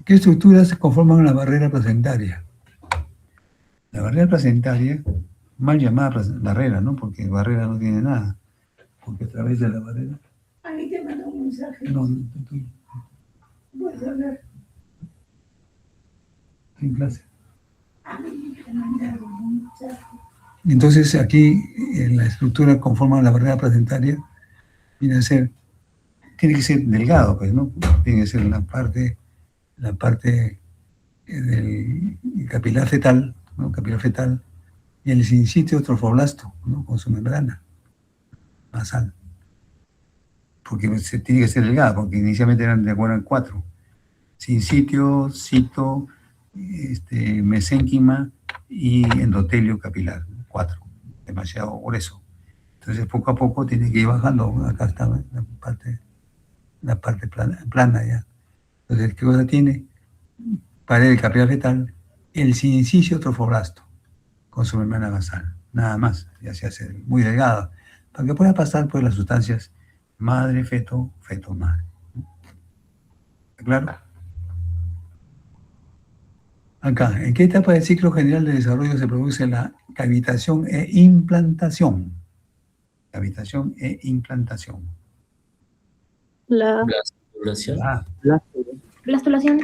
¿Qué estructuras conforman la barrera placentaria? La barrera placentaria, mal llamada barrera, ¿no? Porque barrera no tiene nada. Porque a través de la barrera... Ahí te mandó un mensaje. No, tú puedes hablar. En clase. Entonces aquí en la estructura conforma la barrera placentaria, tiene que ser delgado, pues, ¿no? Tiene que ser la parte del capilar fetal, ¿no? Capilar fetal, y el sincitio trofoblasto, ¿no? Con su membrana basal. Porque tiene que ser delgada, porque inicialmente eran 4. Sincitio, cito, mesénquima y endotelio capilar. 4. Demasiado grueso. Entonces poco a poco tiene que ir bajando. Acá está la parte plana ya. Entonces, ¿qué cosa tiene? Pared del capilar fetal, el sincicio trofoblasto con su membrana basal. Nada más. Ya se hace muy delgada. Para que pueda pasar pues las sustancias madre, feto, feto, madre. ¿Está claro? Acá, ¿en qué etapa del ciclo general de desarrollo se produce la cavitación e implantación? Cavitación e implantación. La Blastulación. Blastulación.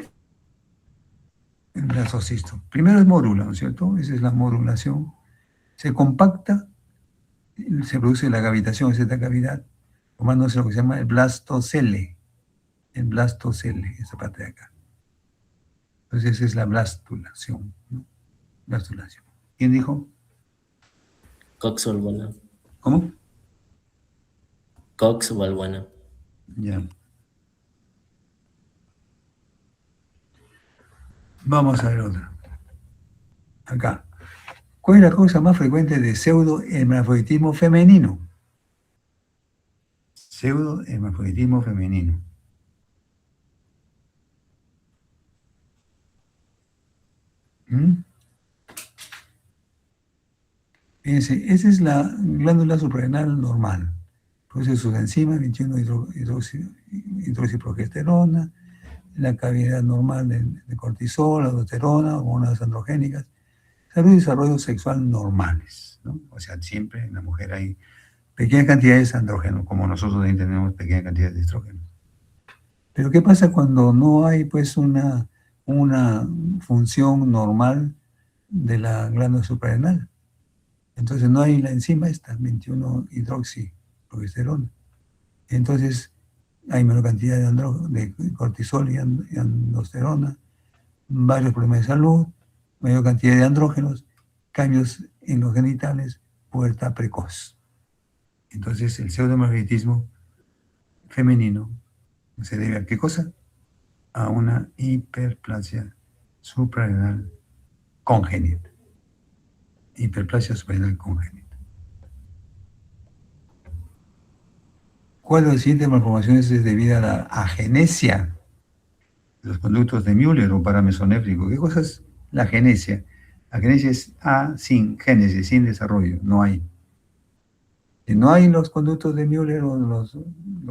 El blastocisto. Primero es mórula, ¿no es cierto? Esa es la morulación. Se compacta, se produce la cavitación, es esta cavidad, formándose lo que se llama el blastocele. El blastocele, esa parte de acá. Entonces esa es la blastulación, ¿no? Blastulación. ¿Quién dijo? Cox Balbuena. ¿Cómo? Cox Balbuena. Ya. Vamos a ver otra. Acá. ¿Cuál es la causa más frecuente de pseudohermafroditismo femenino? Pseudohermafroditismo femenino. Fíjense, esa es la glándula suprarrenal normal. Produce sus enzimas, 21 hidroxiprogesterona, la cavidad normal de cortisol, aldosterona, hormonas androgénicas, salud y desarrollo sexual normales, ¿no? O sea, siempre en la mujer hay pequeñas cantidades de andrógenos, como nosotros también tenemos pequeñas cantidades de estrógenos. Pero ¿qué pasa cuando no hay pues una función normal de la glándula suprarrenal? Entonces no hay la enzima esta, 21 hidroxiprogesterona. Entonces hay menor cantidad de cortisol y aldosterona, varios problemas de salud, mayor cantidad de andrógenos, cambios en los genitales, pubertad precoz. Entonces el pseudohermafroditismo femenino se debe a ¿qué cosa? A una hiperplasia suprarrenal congénita. Hiperplasia suprarrenal congénita. ¿Cuál de las siguientes malformaciones es debida a la agenesia de los conductos de Müller o paramesonéfrico? ¿Qué cosa es la agenesia? La agenesia es A sin génesis, sin desarrollo, no hay. Si no hay los conductos de Müller o los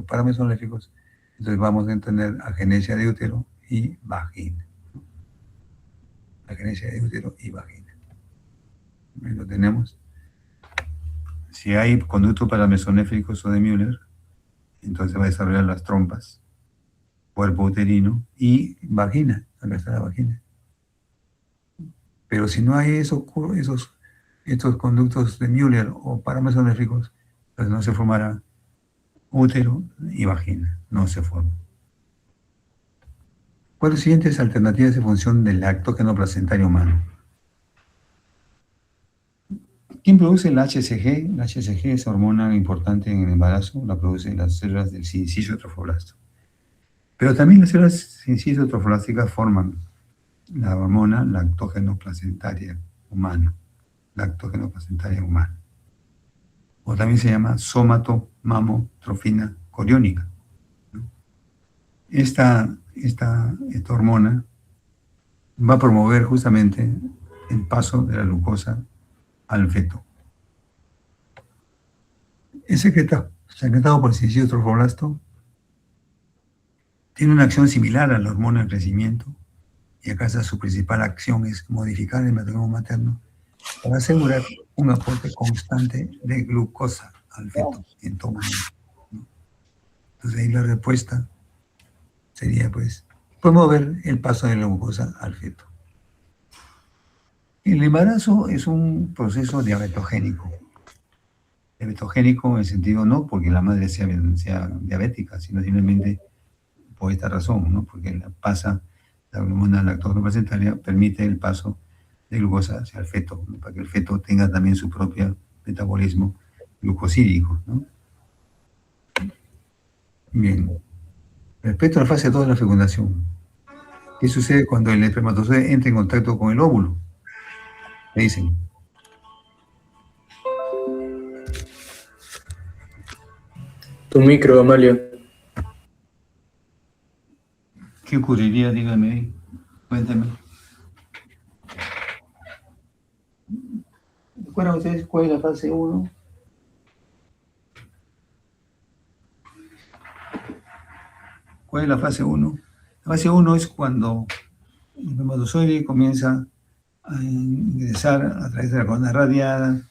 paramesonéfricos, entonces vamos a tener agenesia de útero y vagina. Agenesia de útero y vagina. Ahí lo tenemos. Si hay conductos paramesonéfricos o de Müller, entonces va a desarrollar las trompas, cuerpo uterino y vagina. Acá está la vagina. Pero si no hay estos conductos de Müller o paramesonéfricos, pues no se formará útero y vagina. No se forma. ¿Cuáles siguientes alternativas de función del lactógeno placentario humano? ¿Quién produce el HCG? La HCG es hormona importante en el embarazo, la producen las células del sincicio trofoblasto. Pero también las células sincicio trofoblásticas forman la hormona lactógeno placentaria humana. Lactógeno placentaria humana. O también se llama somatomamotrofina coriónica, ¿no? esta hormona va a promover justamente el paso de la glucosa al feto. Es secretado por el sincicido trofoblasta. Tiene una acción similar a la hormona del crecimiento, y acá su principal acción es modificar el metabolismo materno para asegurar un aporte constante de glucosa al feto en todo momento, ¿no? Entonces ahí la respuesta sería, pues, promover el paso de la glucosa al feto. El embarazo es un proceso diabetogénico. Diabetogénico en el sentido no porque la madre sea diabética, sino simplemente por esta razón, ¿no? Porque la hormona lactosa placentaria permite el paso de glucosa hacia el feto, ¿no? Para que el feto tenga también su propio metabolismo glucosídico, ¿no? Bien. Respecto a la fase 2 de la fecundación, ¿qué sucede cuando el espermatozoide entra en contacto con el óvulo? ¿Qué dicen? Tu micro, Amalio. ¿Qué ocurriría? Dígame ahí. Cuéntame. ¿Recuerdan ustedes cuál es la fase 1? ¿Cuál es la fase 1? La fase 1 es cuando el espermatozoide comienza a ingresar a través de la corona radiada,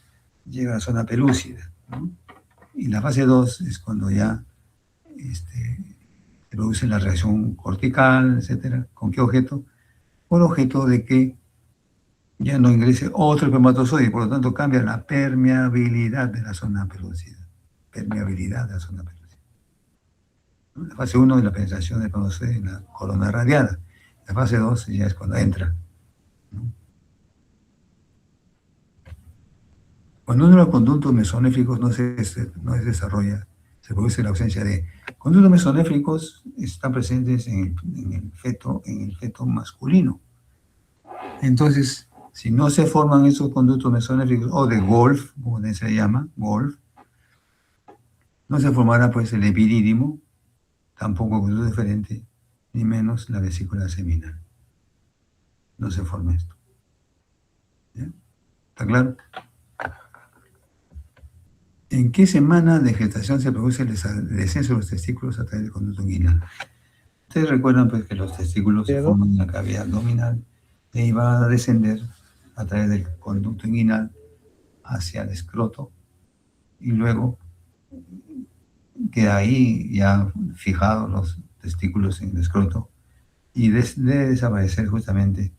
llega a la zona pelúcida, ¿no? Y la fase 2 es cuando ya se produce la reacción cortical, etcétera. ¿Con qué objeto? Con el objeto de que ya no ingrese otro espermatozoide, por lo tanto cambia la permeabilidad de la zona pelúcida. Permeabilidad de la zona pelúcida. La fase 1 es la penetración del espermatozoide en la corona radiada. La fase 2 ya es cuando entra, ¿no? Cuando uno de los conductos mesonéfricos no se desarrolla, se produce la ausencia de conductos mesonéfricos, están presentes en el feto masculino. Entonces, si no se forman esos conductos mesonéfricos, o de Wolff, como se llama, Wolff, no se formará pues el epidídimo, tampoco conducto diferente, ni menos la vesícula seminal. No se forma esto. ¿Ya? ¿Está claro? ¿En qué semana de gestación se produce el descenso de los testículos a través del conducto inguinal? Ustedes recuerdan pues que los testículos se forman en la cavidad abdominal y ahí va a descender a través del conducto inguinal hacia el escroto y luego queda ahí ya fijados los testículos en el escroto y debe desaparecer justamente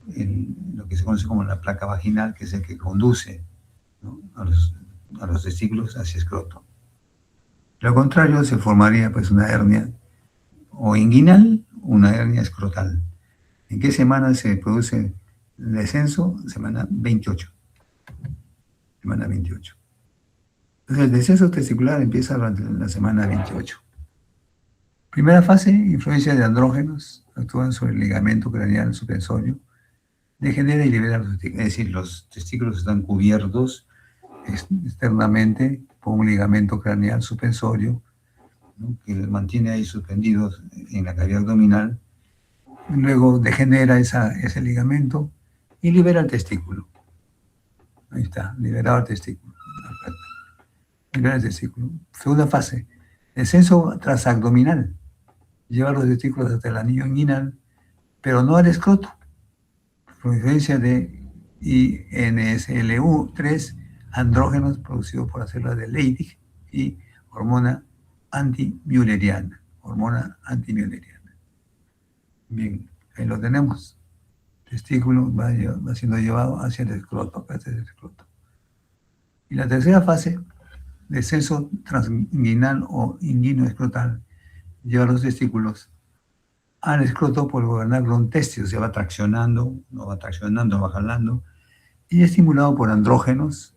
lo que se conoce como la placa vaginal, que es el que conduce, ¿no?, a los testículos hacia el escroto. Lo contrario, se formaría pues una hernia o inguinal o una hernia escrotal. ¿En qué semana se produce el descenso? Semana 28. Semana 28. Entonces, el descenso testicular empieza durante la semana 28. Primera fase, influencia de andrógenos, actúan sobre el ligamento craneal suspensorio, degenera y libera los testículos. Es decir, los testículos están cubiertos externamente por un ligamento craneal suspensorio, ¿no?, que los mantiene ahí suspendidos en la cavidad abdominal. Luego degenera ese ligamento y libera el testículo. Ahí está, liberado el testículo. Libera el testículo. Segunda fase, descenso transabdominal. Lleva los testículos hasta el anillo inguinal, pero no al escroto. Por influencia de INSLU3, andrógenos producidos por la célula de Leydig y hormona antimülleriana. Bien, ahí lo tenemos. El testículo va siendo llevado hacia el escroto, hacia el escroto. Y la tercera fase, descenso transinguinal o inguino-escrotal, lleva los testículos al escroto por gobernar glontestios, se va traccionando, va jalando, y estimulado por andrógenos,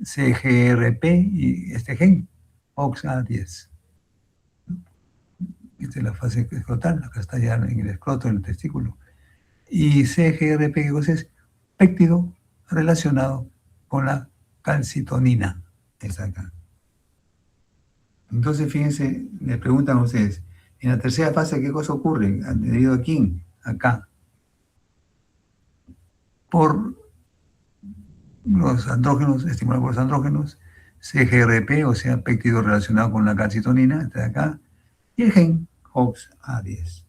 CGRP y este gen, OXA10. Esta es la fase escrotal, acá está ya en el escroto, en el testículo. Y CGRP, ¿qué cosa es? Péptido relacionado con la calcitonina. Está acá. Entonces, fíjense, le preguntan a ustedes, En la tercera fase, ¿qué cosa ocurre? ¿Debido a quién? Acá. Por los andrógenos, estimulados por los andrógenos, CGRP, o sea, péptido relacionado con la calcitonina, está de acá, y el gen HOX-A10.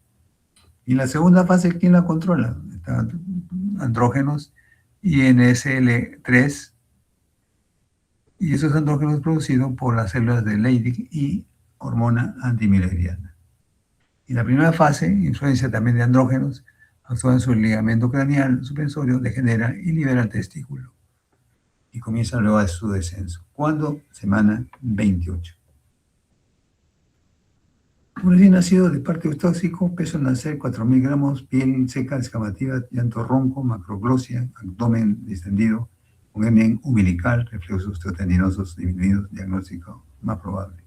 Y la segunda fase, ¿quién la controla? Están andrógenos y NSL3, y esos andrógenos producidos por las células de Leydig y hormona antimileriana. Y la primera fase, influencia también de andrógenos, actúa en su ligamento craneal suspensorio, degenera y libera el testículo. Y comienza luego a su descenso. ¿Cuándo? Semana 28. Un recién nacido de parte tóxico, peso al nacer 4.000 gramos, piel seca, descamativa, llanto ronco, macroglosia, abdomen distendido, con hernia umbilical, reflejos osteotendinosos disminuidos, diagnóstico más probable.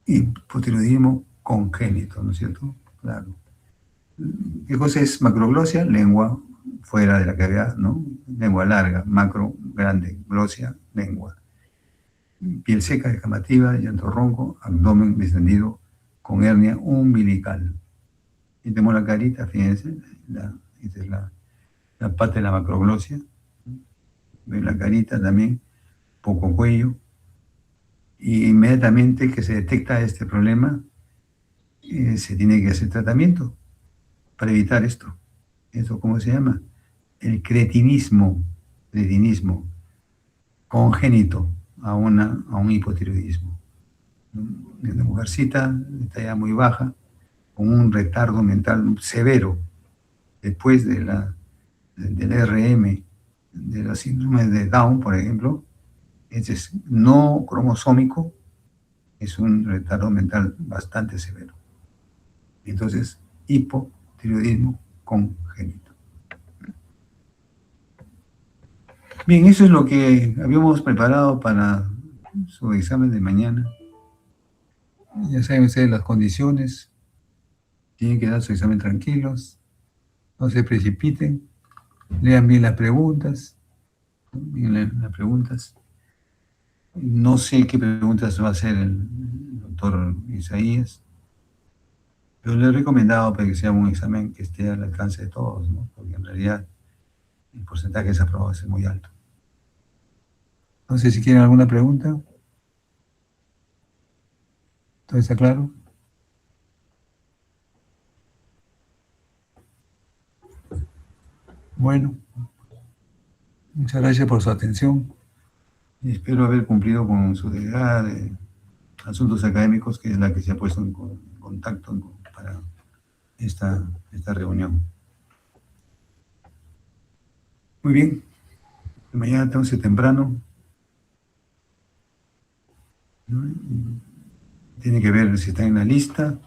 Hipotiroidismo congénito, ¿no es cierto? Claro. ¿Qué cosa es macroglosia? Lengua fuera de la cavidad, ¿no? Lengua larga, macro, grande, glosia, lengua. Piel seca, descamativa, llanto ronco, abdomen distendido con hernia umbilical. Y tenemos la carita, fíjense, esta es la parte de la macroglosia. Ven la carita también, poco cuello. Y inmediatamente que se detecta este problema, se tiene que hacer tratamiento para evitar esto. ¿Eso cómo se llama? El cretinismo congénito a un hipotiroidismo. Una mujercita de talla muy baja, con un retardo mental severo, después del RM, de los síndromes de Down, por ejemplo, es no cromosómico, es un retardo mental bastante severo. Entonces, hipotiroidismo congénito. Bien, eso es lo que habíamos preparado para su examen de mañana. Ya saben ustedes las condiciones. Tienen que dar su examen tranquilos. No se precipiten. Lean bien las preguntas. No sé qué preguntas va a hacer el doctor Isaías, pero le he recomendado para que sea un examen que esté al alcance de todos, ¿no? Porque en realidad el porcentaje de desaprobados es muy alto. No sé si quieren alguna pregunta. ¿Todo está claro? Bueno, muchas gracias por su atención y espero haber cumplido con su delegada de asuntos académicos, que es la que se ha puesto en contacto para esta reunión. Muy bien, mañana entonces temprano, ¿no? Tiene que ver si está en la lista,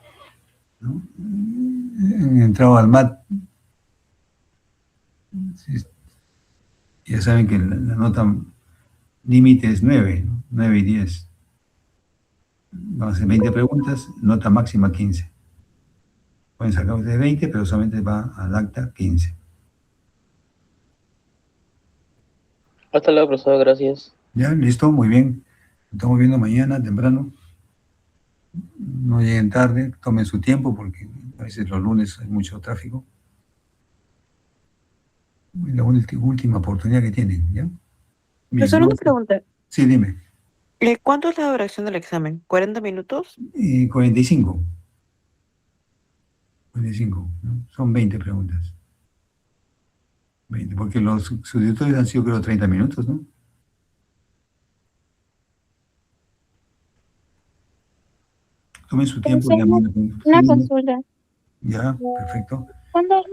¿no? Han entrado al MAT. Ya saben que la nota límite es 9, ¿no? 9 y 10. Van a hacer 20 preguntas, nota máxima 15. Pueden sacar ustedes 20, pero solamente va al acta 15. Hasta luego, profesor, gracias. Ya, listo, muy bien. Nos estamos viendo mañana temprano. No lleguen tarde, tomen su tiempo porque a veces los lunes hay mucho tráfico. Es la última oportunidad que tienen, ¿ya? Profesor, una pregunta. Sí, dime. ¿Cuánto es la duración del examen? ¿40 minutos? 45. 45, ¿no? Son 20 preguntas. 20, porque los sustitutos han sido, creo, 30 minutos, ¿no? Tomen su tiempo. Una consulta. Ya, perfecto. ¿Cuándo,